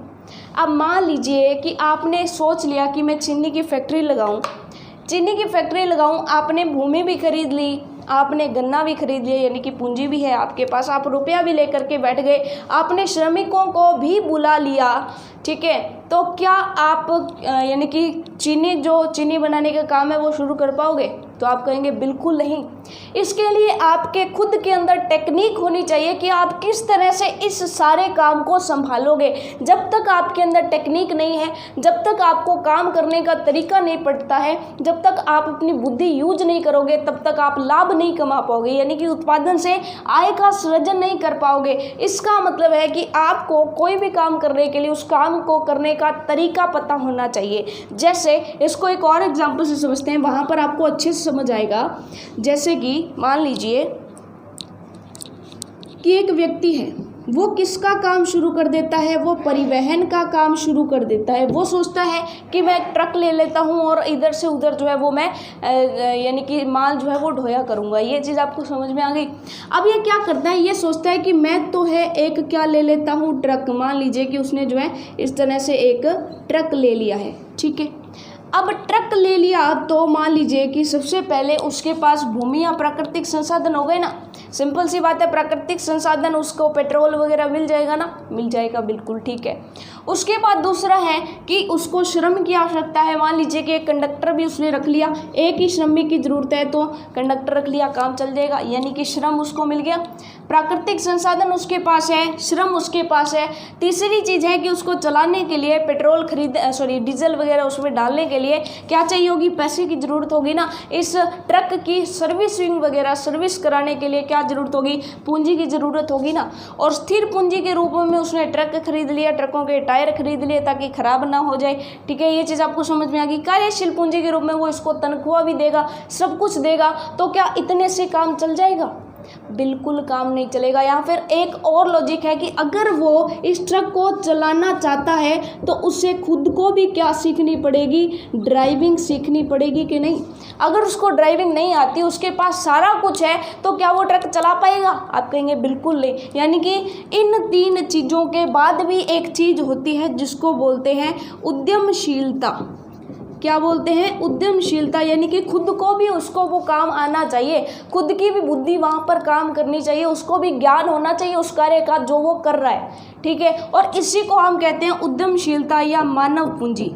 अब मान लीजिए कि आपने सोच लिया कि मैं चीनी की फैक्ट्री लगाऊं, आपने भूमि भी खरीद ली, आपने गन्ना भी खरीद लिया, यानी कि पूंजी भी है आपके पास, आप रुपया भी लेकर के बैठ गए, आपने श्रमिकों को भी बुला लिया। ठीक है, तो क्या आप यानी कि चीनी बनाने का काम है वो शुरू कर पाओगे? तो आप कहेंगे बिल्कुल नहीं। इसके लिए आपके खुद के अंदर टेक्निक होनी चाहिए कि आप किस तरह से इस सारे काम को संभालोगे। जब तक आपके अंदर टेक्निक नहीं है, जब तक आपको काम करने का तरीका नहीं पड़ता है, जब तक आप अपनी बुद्धि यूज नहीं करोगे, तब तक आप लाभ नहीं कमा पाओगे, यानी कि उत्पादन से आय का सृजन नहीं कर पाओगे। इसका मतलब है कि आपको कोई भी काम करने के लिए उस काम को करने का तरीका पता होना चाहिए। जैसे इसको एक और एग्जाम्पल से समझते हैं, वहाँ पर आपको अच्छे से समझ आएगा। जैसे कि मान लीजिए कि एक व्यक्ति है, वो किसका काम शुरू कर देता है, वो परिवहन का काम शुरू कर देता है। वो सोचता है कि मैं ट्रक ले लेता हूँ और इधर से उधर जो है वो मैं यानी कि माल जो है वो ढोया करूँगा। ये चीज़ आपको समझ में आ गई। अब ये क्या करता है, ये सोचता है कि मैं तो है एक क्या ले लेता हूँ, ट्रक। मान लीजिए कि उसने जो है इस तरह से एक ट्रक ले लिया है। ठीक है, अब ट्रक ले लिया तो मान लीजिए कि सबसे पहले उसके पास भूमि या प्राकृतिक संसाधन हो गए ना। सिंपल सी बात है, प्राकृतिक संसाधन, उसको पेट्रोल वगैरह मिल जाएगा ना, मिल जाएगा, बिल्कुल ठीक है। उसके बाद दूसरा है कि उसको श्रम की आवश्यकता है। मान लीजिए कि एक कंडक्टर भी उसने रख लिया, एक ही श्रमिक की ज़रूरत है तो कंडक्टर रख लिया, काम चल जाएगा, यानी कि श्रम उसको मिल गया। प्राकृतिक संसाधन उसके पास है, श्रम उसके पास है। तीसरी चीज़ है कि उसको चलाने के लिए पेट्रोल डीजल वगैरह उसमें डालने के लिए क्या चाहिए होगी, पैसे की ज़रूरत होगी ना। इस ट्रक की सर्विसिंग वगैरह सर्विस कराने के लिए क्या ज़रूरत होगी, पूंजी की ज़रूरत होगी ना। और स्थिर पूंजी के रूप में उसने ट्रक खरीद लिया, ट्रकों के टायर खरीद लिए ताकि ख़राब ना हो जाए। ठीक है, ये चीज़ आपको समझ में आ गई। कार्यशील पूंजी के रूप में वो इसको तनख्वाह भी देगा, सब कुछ देगा, तो क्या इतने से काम चल जाएगा? बिल्कुल काम नहीं चलेगा। या फिर एक और लॉजिक है कि अगर वो इस ट्रक को चलाना चाहता है तो उसे खुद को भी क्या सीखनी पड़ेगी, ड्राइविंग सीखनी पड़ेगी कि नहीं। अगर उसको ड्राइविंग नहीं आती, उसके पास सारा कुछ है, तो क्या वो ट्रक चला पाएगा? आप कहेंगे बिल्कुल नहीं। यानी कि इन तीन चीज़ों के बाद भी एक चीज़ होती है जिसको बोलते हैं उद्यमशीलता। क्या बोलते हैं? उद्यमशीलता। यानी कि खुद को भी उसको वो काम आना चाहिए, खुद की भी बुद्धि वहाँ पर काम करनी चाहिए, उसको भी ज्ञान होना चाहिए उस कार्य का जो वो कर रहा है। ठीक है, और इसी को हम कहते हैं उद्यमशीलता या मानव पूंजी।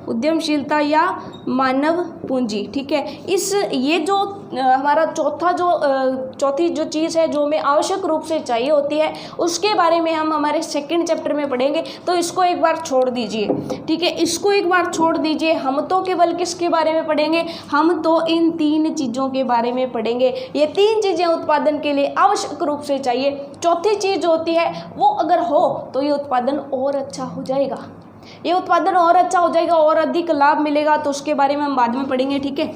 उद्यमशीलता या मानव पूंजी। ठीक है, ये जो हमारा चौथी जो चीज़ है जो हमें आवश्यक रूप से चाहिए होती है, उसके बारे में हम हमारे सेकंड चैप्टर में पढ़ेंगे। तो इसको एक बार छोड़ दीजिए। ठीक है, इसको एक बार छोड़ दीजिए। हम तो केवल किसके बारे में पढ़ेंगे? हम तो इन तीन चीज़ों के बारे में पढ़ेंगे। ये तीन चीज़ें उत्पादन के लिए आवश्यक रूप से चाहिए। चौथी चीज़ जो होती है वो अगर हो तो ये उत्पादन और अच्छा हो जाएगा। ये उत्पादन और अच्छा हो जाएगा और अधिक लाभ मिलेगा, तो उसके बारे में हम बाद में पढ़ेंगे, ठीक है।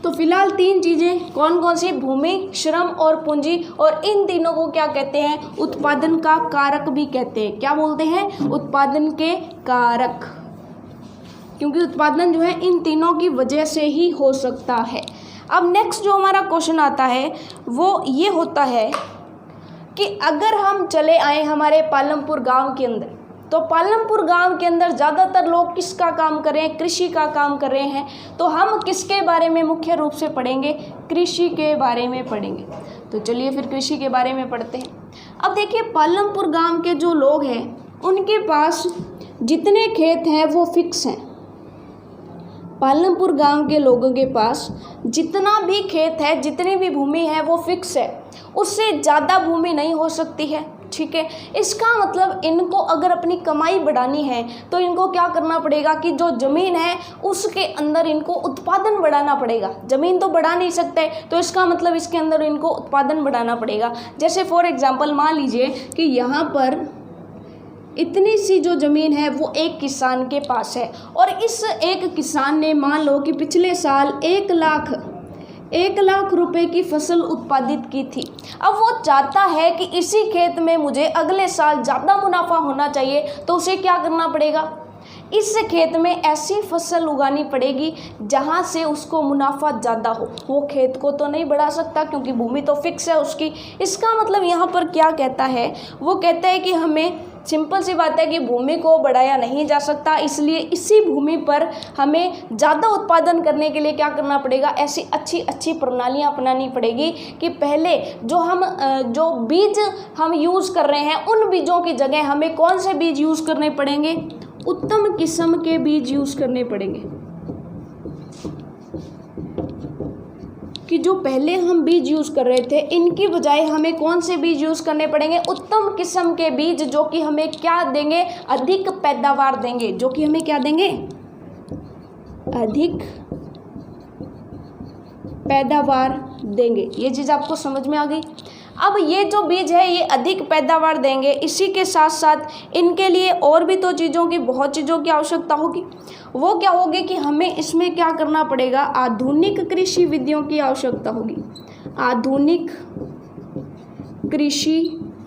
तो फिलहाल 3 चीज़ें कौन कौन सी, भूमि, श्रम और पूंजी, और इन तीनों को क्या कहते हैं, उत्पादन का कारक भी कहते हैं। क्या बोलते हैं, उत्पादन के कारक, क्योंकि उत्पादन जो है इन तीनों की वजह से ही हो सकता है। अब नेक्स्ट जो हमारा क्वेश्चन आता है वो ये होता है कि अगर हम चले आए हमारे पालमपुर गांव के अंदर, तो पालमपुर गांव के अंदर ज़्यादातर लोग किसका काम कर रहे हैं, कृषि का काम कर रहे हैं। तो हम किसके बारे में मुख्य रूप से पढ़ेंगे, कृषि के बारे में पढ़ेंगे। तो चलिए फिर कृषि के बारे में पढ़ते हैं। अब देखिए पालमपुर गांव के जो लोग हैं उनके पास जितने खेत हैं वो फिक्स हैं। पालमपुर गांव के लोगों के पास जितना भी खेत है, जितनी भी भूमि है वो फिक्स है, उससे ज़्यादा भूमि नहीं हो सकती है, ठीक है। इसका मतलब इनको अगर अपनी कमाई बढ़ानी है तो इनको क्या करना पड़ेगा कि जो ज़मीन है उसके अंदर इनको उत्पादन बढ़ाना पड़ेगा। ज़मीन तो बढ़ा नहीं सकते, तो इसका मतलब इसके अंदर इनको उत्पादन बढ़ाना पड़ेगा। जैसे फॉर एग्जांपल मान लीजिए कि यहाँ पर इतनी सी जो ज़मीन है वो एक किसान के पास है, और इस एक किसान ने मान लो कि पिछले साल 1 लाख रुपए की फसल उत्पादित की थी। अब वो चाहता है कि इसी खेत में मुझे अगले साल ज़्यादा मुनाफा होना चाहिए, तो उसे क्या करना पड़ेगा, इस खेत में ऐसी फसल उगानी पड़ेगी जहाँ से उसको मुनाफा ज़्यादा हो। वो खेत को तो नहीं बढ़ा सकता क्योंकि भूमि तो फिक्स है उसकी। इसका मतलब यहाँ पर क्या कहता है, वो कहता है कि हमें सिंपल सी बात है कि भूमि को बढ़ाया नहीं जा सकता, इसलिए इसी भूमि पर हमें ज़्यादा उत्पादन करने के लिए क्या करना पड़ेगा, ऐसी अच्छी प्रणालियाँ अपनानी पड़ेगी कि पहले जो बीज हम यूज़ कर रहे हैं उन बीजों की जगह हमें कौन से बीज यूज़ करने पड़ेंगे, उत्तम किस्म के बीज यूज़ करने पड़ेंगे। कि जो पहले हम बीज यूज़ कर रहे थे इनकी बजाय हमें कौन से बीज यूज़ करने पड़ेंगे, उत्तम किस्म के बीज, जो कि हमें क्या देंगे, अधिक पैदावार देंगे। जो कि हमें क्या देंगे, अधिक पैदावार देंगे। ये चीज़ आपको समझ में आ गई। अब ये जो बीज है ये अधिक पैदावार देंगे, इसी के साथ साथ इनके लिए और भी तो बहुत चीज़ों की आवश्यकता होगी। वो क्या होगी कि हमें इसमें क्या करना पड़ेगा, आधुनिक कृषि विधियों की आवश्यकता होगी। आधुनिक कृषि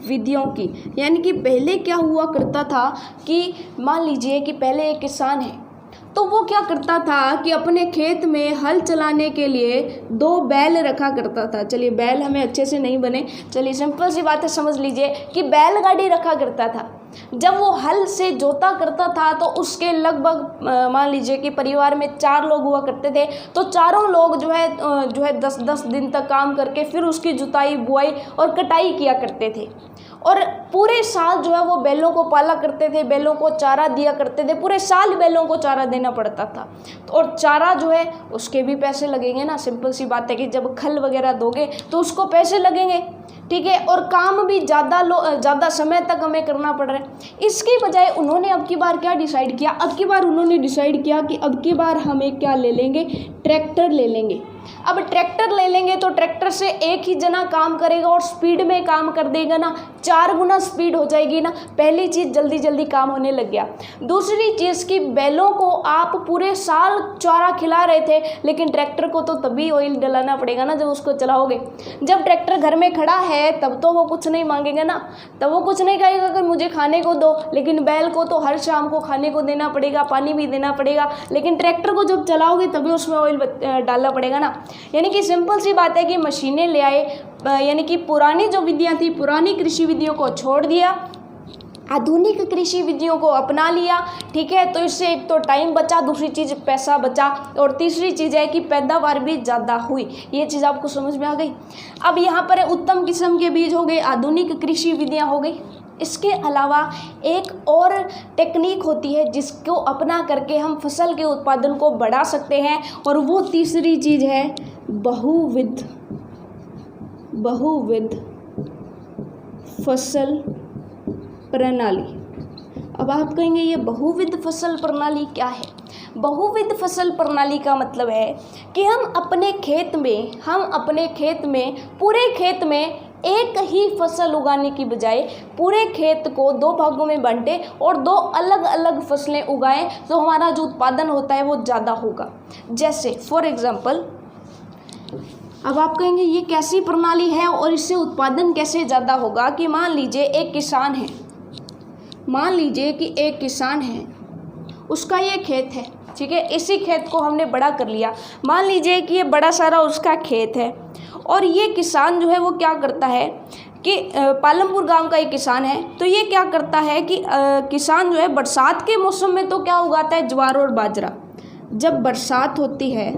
विधियों की, यानी कि पहले क्या हुआ करता था कि मान लीजिए कि पहले एक किसान है तो वो क्या करता था कि अपने खेत में हल चलाने के लिए 2 बैल रखा करता था। चलिए बैल हमें अच्छे से नहीं बने, चलिए सिंपल सी बात है समझ लीजिए कि बैलगाड़ी रखा करता था। जब वो हल से जोता करता था तो उसके लगभग मान लीजिए कि परिवार में 4 लोग हुआ करते थे, तो चारों लोग जो है 10-10 दिन तक काम करके फिर उसकी जुताई, बुआई और कटाई किया करते थे। और पूरे साल जो है वो बैलों को पाला करते थे, बैलों को चारा दिया करते थे, पूरे साल बैलों को चारा देना पड़ता था। और चारा जो है उसके भी पैसे लगेंगे ना, सिंपल सी बात है कि जब खल वगैरह दोगे तो उसको पैसे लगेंगे, ठीक है। और काम भी ज़्यादा समय तक हमें करना पड़ रहा है। इसके बजाय उन्होंने अब की बार क्या डिसाइड किया, उन्होंने डिसाइड किया कि अब की बार हमें क्या ले लेंगे, ट्रैक्टर ले लेंगे। अब ट्रैक्टर ले लेंगे तो ट्रैक्टर से एक ही जना काम करेगा और स्पीड में काम कर देगा ना, 4 गुना स्पीड हो जाएगी ना। पहली चीज़ जल्दी काम होने लग गया। दूसरी चीज़ कि बैलों को आप पूरे साल चारा खिला रहे थे, लेकिन ट्रैक्टर को तो तभी ऑयल डलाना पड़ेगा ना जब उसको चलाओगे। जब ट्रैक्टर घर में खड़ा है तब तो वो कुछ नहीं मांगेगा ना, तब वो कुछ नहीं कहेगा कि मुझे खाने को दो, लेकिन बैल को तो हर शाम को खाने को देना पड़ेगा, पानी भी देना पड़ेगा। लेकिन ट्रैक्टर को जब चलाओगे तभी उसमें ऑयल डालना पड़ेगा ना। यानी कि सिंपल सी बात है कि मशीनें ले आए, यानी कि पुरानी जो विधियां थी, पुरानी कृषि विधियों को छोड़ दिया, आधुनिक कृषि विधियों को अपना लिया, ठीक है। तो इससे एक तो टाइम बचा, दूसरी चीज़ पैसा बचा, और तीसरी चीज़ है कि पैदावार भी ज़्यादा हुई। ये चीज़ आपको समझ में आ गई। अब यहाँ पर उत्तम किस्म के बीज हो गए, आधुनिक कृषि विधियाँ हो गई। इसके अलावा एक और टेक्निक होती है जिसको अपना करके हम फसल के उत्पादन को बढ़ा सकते हैं, और वो तीसरी चीज़ है बहुविध फसल प्रणाली। अब आप कहेंगे ये बहुविध फसल प्रणाली क्या है? बहुविध फसल प्रणाली का मतलब है कि हम अपने खेत में पूरे खेत में एक ही फसल उगाने की बजाय पूरे खेत को 2 भागों में बांटे और 2 अलग अलग फसलें उगाएं तो हमारा जो उत्पादन होता है वो ज़्यादा होगा। जैसे फॉर एग्जांपल, अब आप कहेंगे ये कैसी प्रणाली है और इससे उत्पादन कैसे ज़्यादा होगा, कि मान लीजिए एक किसान है, उसका ये खेत है, ठीक है। इसी खेत को हमने बड़ा कर लिया, मान लीजिए कि ये बड़ा सारा उसका खेत है और ये किसान जो है वो क्या करता है कि पालमपुर गांव का एक किसान है, तो ये क्या करता है कि किसान जो है बरसात के मौसम में तो क्या उगाता है, ज्वार और बाजरा। जब बरसात होती है,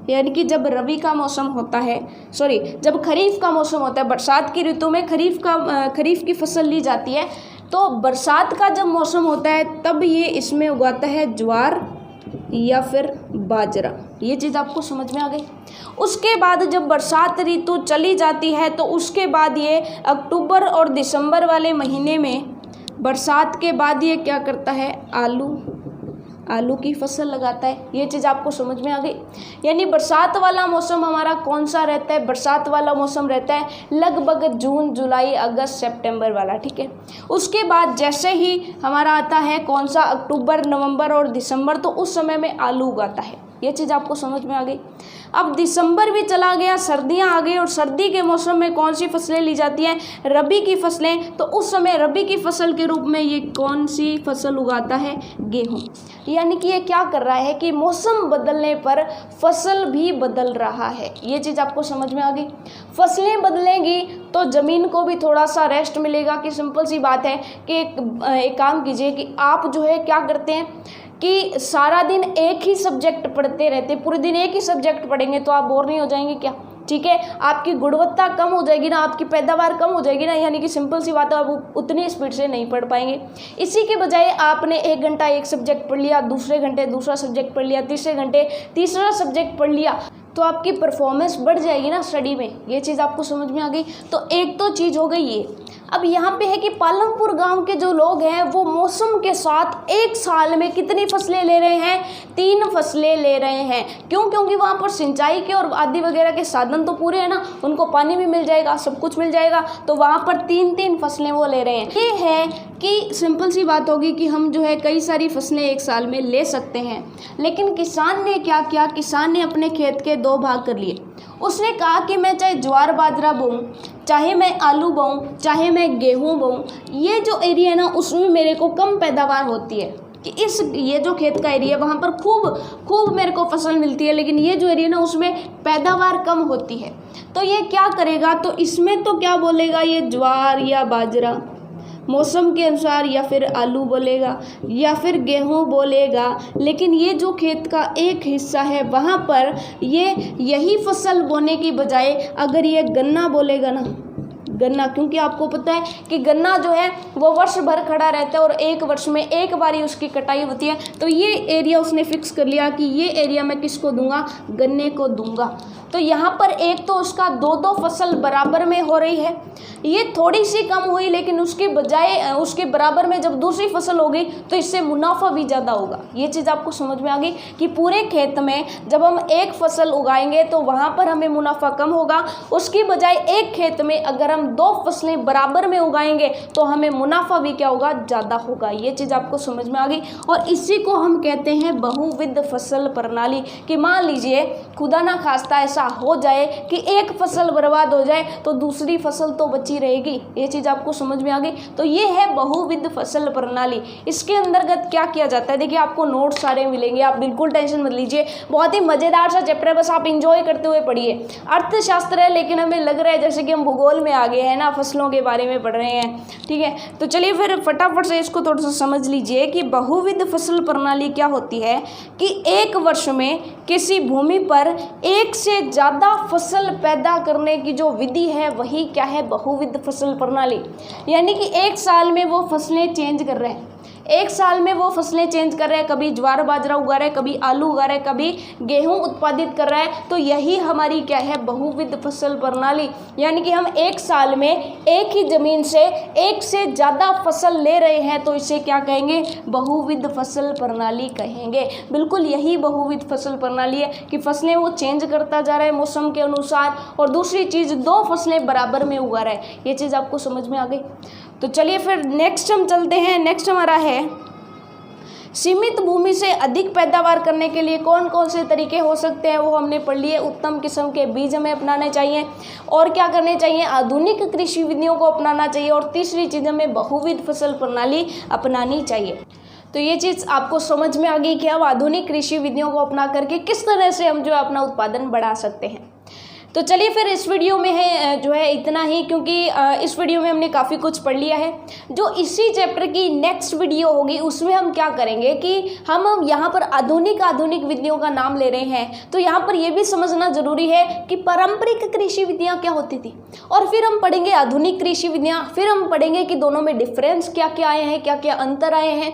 यानी कि जब रबी का मौसम होता है, जब खरीफ का मौसम होता है, बरसात की ऋतु में खरीफ की फसल ली जाती है, तो बरसात का जब मौसम होता है तब ये इसमें उगाता है ज्वार या फिर बाजरा। ये चीज़ आपको समझ में आ गई। उसके बाद जब बरसात ऋतु चली जाती है तो उसके बाद ये अक्टूबर और दिसंबर वाले महीने में, बरसात के बाद ये क्या करता है, आलू की फसल लगाता है। ये चीज़ आपको समझ में आ गई। यानी बरसात वाला मौसम हमारा कौन सा रहता है, बरसात वाला मौसम रहता है लगभग जून, जुलाई, अगस्त, सितंबर वाला, ठीक है। उसके बाद जैसे ही हमारा आता है कौन सा, अक्टूबर, नवंबर और दिसंबर, तो उस समय में आलू उगाता है। ये चीज़ आपको समझ में आ गई। अब दिसंबर भी चला गया, सर्दियाँ आ गई और सर्दी के मौसम में कौन सी फसलें ली जाती हैं, रबी की फसलें। तो उस समय रबी की फसल के रूप में ये कौन सी फसल उगाता है, गेहूँ। यानी कि ये क्या कर रहा है कि मौसम बदलने पर फसल भी बदल रहा है। ये चीज़ आपको समझ में आ गई। फसलें बदलेंगी तो ज़मीन को भी थोड़ा सा रेस्ट मिलेगा। कि सिंपल सी बात है कि एक काम कीजिए कि आप जो है क्या करते हैं कि सारा दिन एक ही सब्जेक्ट पढ़ते रहते, पूरे दिन एक ही सब्जेक्ट पढ़ेंगे तो आप बोर नहीं हो जाएंगे क्या, ठीक है। आपकी गुणवत्ता कम हो जाएगी ना, आपकी पैदावार कम हो जाएगी ना, यानी कि सिंपल सी बात है, आप उतनी स्पीड से नहीं पढ़ पाएंगे। इसी के बजाय आपने 1 घंटा एक सब्जेक्ट पढ़ लिया, दूसरे घंटे दूसरा सब्जेक्ट पढ़ लिया, तीसरे घंटे तीसरा सब्जेक्ट पढ़ लिया, तो आपकी परफॉर्मेंस बढ़ जाएगी ना स्टडी में। ये चीज़ आपको समझ में आ गई। तो एक तो चीज़ हो गई ये। अब यहाँ पे है कि पालमपुर गांव के जो लोग हैं वो मौसम के साथ एक साल में कितनी फसलें ले रहे हैं, 3 फसलें ले रहे हैं। क्यों? क्योंकि वहाँ पर सिंचाई के और आदि वगैरह के साधन तो पूरे हैं ना, उनको पानी भी मिल जाएगा, सब कुछ मिल जाएगा, तो वहाँ पर 3-3 फसलें वो ले रहे हैं। ये है कि सिंपल सी बात होगी कि हम जो है कई सारी फसलें एक साल में ले सकते हैं। लेकिन किसान ने क्या किया, किसान ने अपने खेत के 2 भाग कर लिए। उसने कहा कि मैं चाहे ज्वार बाजरा बोऊं, चाहे मैं आलू बोऊं, चाहे मैं गेहूं बोऊं, ये जो एरिया है ना उसमें मेरे को कम पैदावार होती है। कि ये जो खेत का एरिया है वहाँ पर खूब मेरे को फसल मिलती है, लेकिन ये जो एरिया है ना उसमें पैदावार कम होती है। तो ये क्या करेगा, तो इसमें तो क्या बोलेगा, ये ज्वार या बाजरा मौसम के अनुसार, या फिर आलू बोलेगा या फिर गेहूं बोलेगा। लेकिन ये जो खेत का एक हिस्सा है वहाँ पर ये यही फसल बोने की बजाय अगर ये गन्ना बोलेगा ना, गन्ना, क्योंकि आपको पता है कि गन्ना जो है वो वर्ष भर खड़ा रहता है और एक वर्ष में एक बारी उसकी कटाई होती है। तो ये एरिया उसने फिक्स कर लिया कि ये एरिया मैं किसको दूंगा, गन्ने को दूंगा। तो यहाँ पर एक तो उसका 2-2 फसल बराबर में हो रही है, ये थोड़ी सी कम हुई, लेकिन उसके बजाय उसके बराबर में जब दूसरी फसल हो गई तो इससे मुनाफा भी ज़्यादा होगा। ये चीज़ आपको समझ में आ गई कि पूरे खेत में जब हम एक फसल उगाएंगे तो वहाँ पर हमें मुनाफा कम होगा, उसकी बजाय एक खेत में अगर हम 2 फसलें बराबर में उगाएंगे तो हमें मुनाफा भी क्या होगा, ज़्यादा होगा। ये चीज़ आपको समझ में आ गई। और इसी को हम कहते हैं बहुविध फसल प्रणाली। कि मान लीजिए खुदा ना खास्ता ऐसा हो जाए कि एक फसल बर्बाद हो जाए तो दूसरी फसल तो बची रहेगी। ये चीज़ आपको समझ में आ गई। तो ये है बहुविध फसल प्रणाली। इसके अंतर्गत क्या किया जाता है, देखिए आपको नोट्स सारे मिलेंगे, आप बिल्कुल टेंशन मत लीजिए। बहुत ही मज़ेदार सा चैप्टर है, बस आप इंजॉय करते हुए पढ़िए। अर्थशास्त्र है लेकिन हमें लग रहा है जैसे कि हम भूगोल में आ गए हैं ना, फसलों के बारे में पढ़ रहे हैं, ठीक है। तो चलिए फिर फटाफट से इसको थोड़ा सा समझ लीजिए कि बहुविध फसल प्रणाली क्या होती है। कि एक वर्ष में किसी भूमि पर एक से ज़्यादा फसल पैदा करने की जो विधि है वही क्या है, बहुविध फसल प्रणाली। यानी कि एक साल में वो फसलें चेंज कर रहे हैं, एक साल में वो फसलें चेंज कर रहे हैं, कभी ज्वार बाजरा उगा रहे हैं, कभी आलू उगा रहे हैं, कभी गेहूं उत्पादित कर रहा है, तो यही हमारी क्या है, बहुविध फसल प्रणाली। यानी कि हम एक साल में एक ही जमीन से एक से ज़्यादा फसल ले रहे हैं, तो इसे क्या कहेंगे, बहुविध फसल प्रणाली कहेंगे। बिल्कुल यही बहुविध फसल प्रणाली है कि फसलें वो चेंज करता जा रहा है मौसम के अनुसार, और दूसरी चीज़ 2 फसलें बराबर में उगा रहा है। ये चीज़ आपको समझ में आ गई। तो चलिए फिर नेक्स्ट हम चलते हैं। नेक्स्ट हमारा है सीमित भूमि से अधिक पैदावार करने के लिए कौन कौन से तरीके हो सकते हैं, वो हमने पढ़ लिए। उत्तम किस्म के बीज हमें अपनाने चाहिए, और क्या करने चाहिए, आधुनिक कृषि विधियों को अपनाना चाहिए, और तीसरी चीज़ हमें बहुविध फसल प्रणाली अपनानी चाहिए। तो ये चीज़ आपको समझ में आ गई कि अब आधुनिक कृषि विधियों को अपना करके किस तरह से हम जो है अपना उत्पादन बढ़ा सकते हैं। तो चलिए फिर इस वीडियो में है जो है इतना ही, क्योंकि इस वीडियो में हमने काफ़ी कुछ पढ़ लिया है। जो इसी चैप्टर की नेक्स्ट वीडियो होगी उसमें हम क्या करेंगे कि हम यहाँ पर आधुनिक विधियों का नाम ले रहे हैं, तो यहाँ पर यह भी समझना जरूरी है कि पारंपरिक कृषि विधियाँ क्या होती थी, और फिर हम पढ़ेंगे आधुनिक कृषि विधियाँ। फिर हम पढ़ेंगे कि दोनों में डिफरेंस क्या क्या आए हैं, क्या क्या अंतर आए हैं।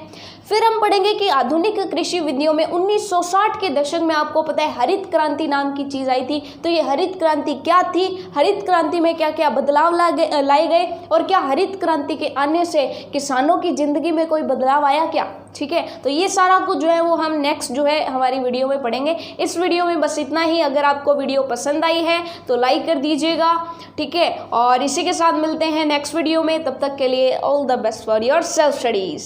फिर हम पढ़ेंगे कि आधुनिक कृषि विधियों में 1960 के दशक में आपको पता है हरित क्रांति नाम की चीज़ आई थी। तो ये हरित क्रांति क्या थी, हरित क्रांति में क्या क्या बदलाव लाए गए, और क्या हरित क्रांति के आने से किसानों की ज़िंदगी में कोई बदलाव आया क्या। ठीक है, तो ये सारा कुछ जो है वो हम नेक्स्ट जो है हमारी वीडियो में पढ़ेंगे। इस वीडियो में बस इतना ही। अगर आपको वीडियो पसंद आई है तो लाइक कर दीजिएगा, ठीक है, और इसी के साथ मिलते हैं नेक्स्ट वीडियो में। तब तक के लिए all the best for your self studies.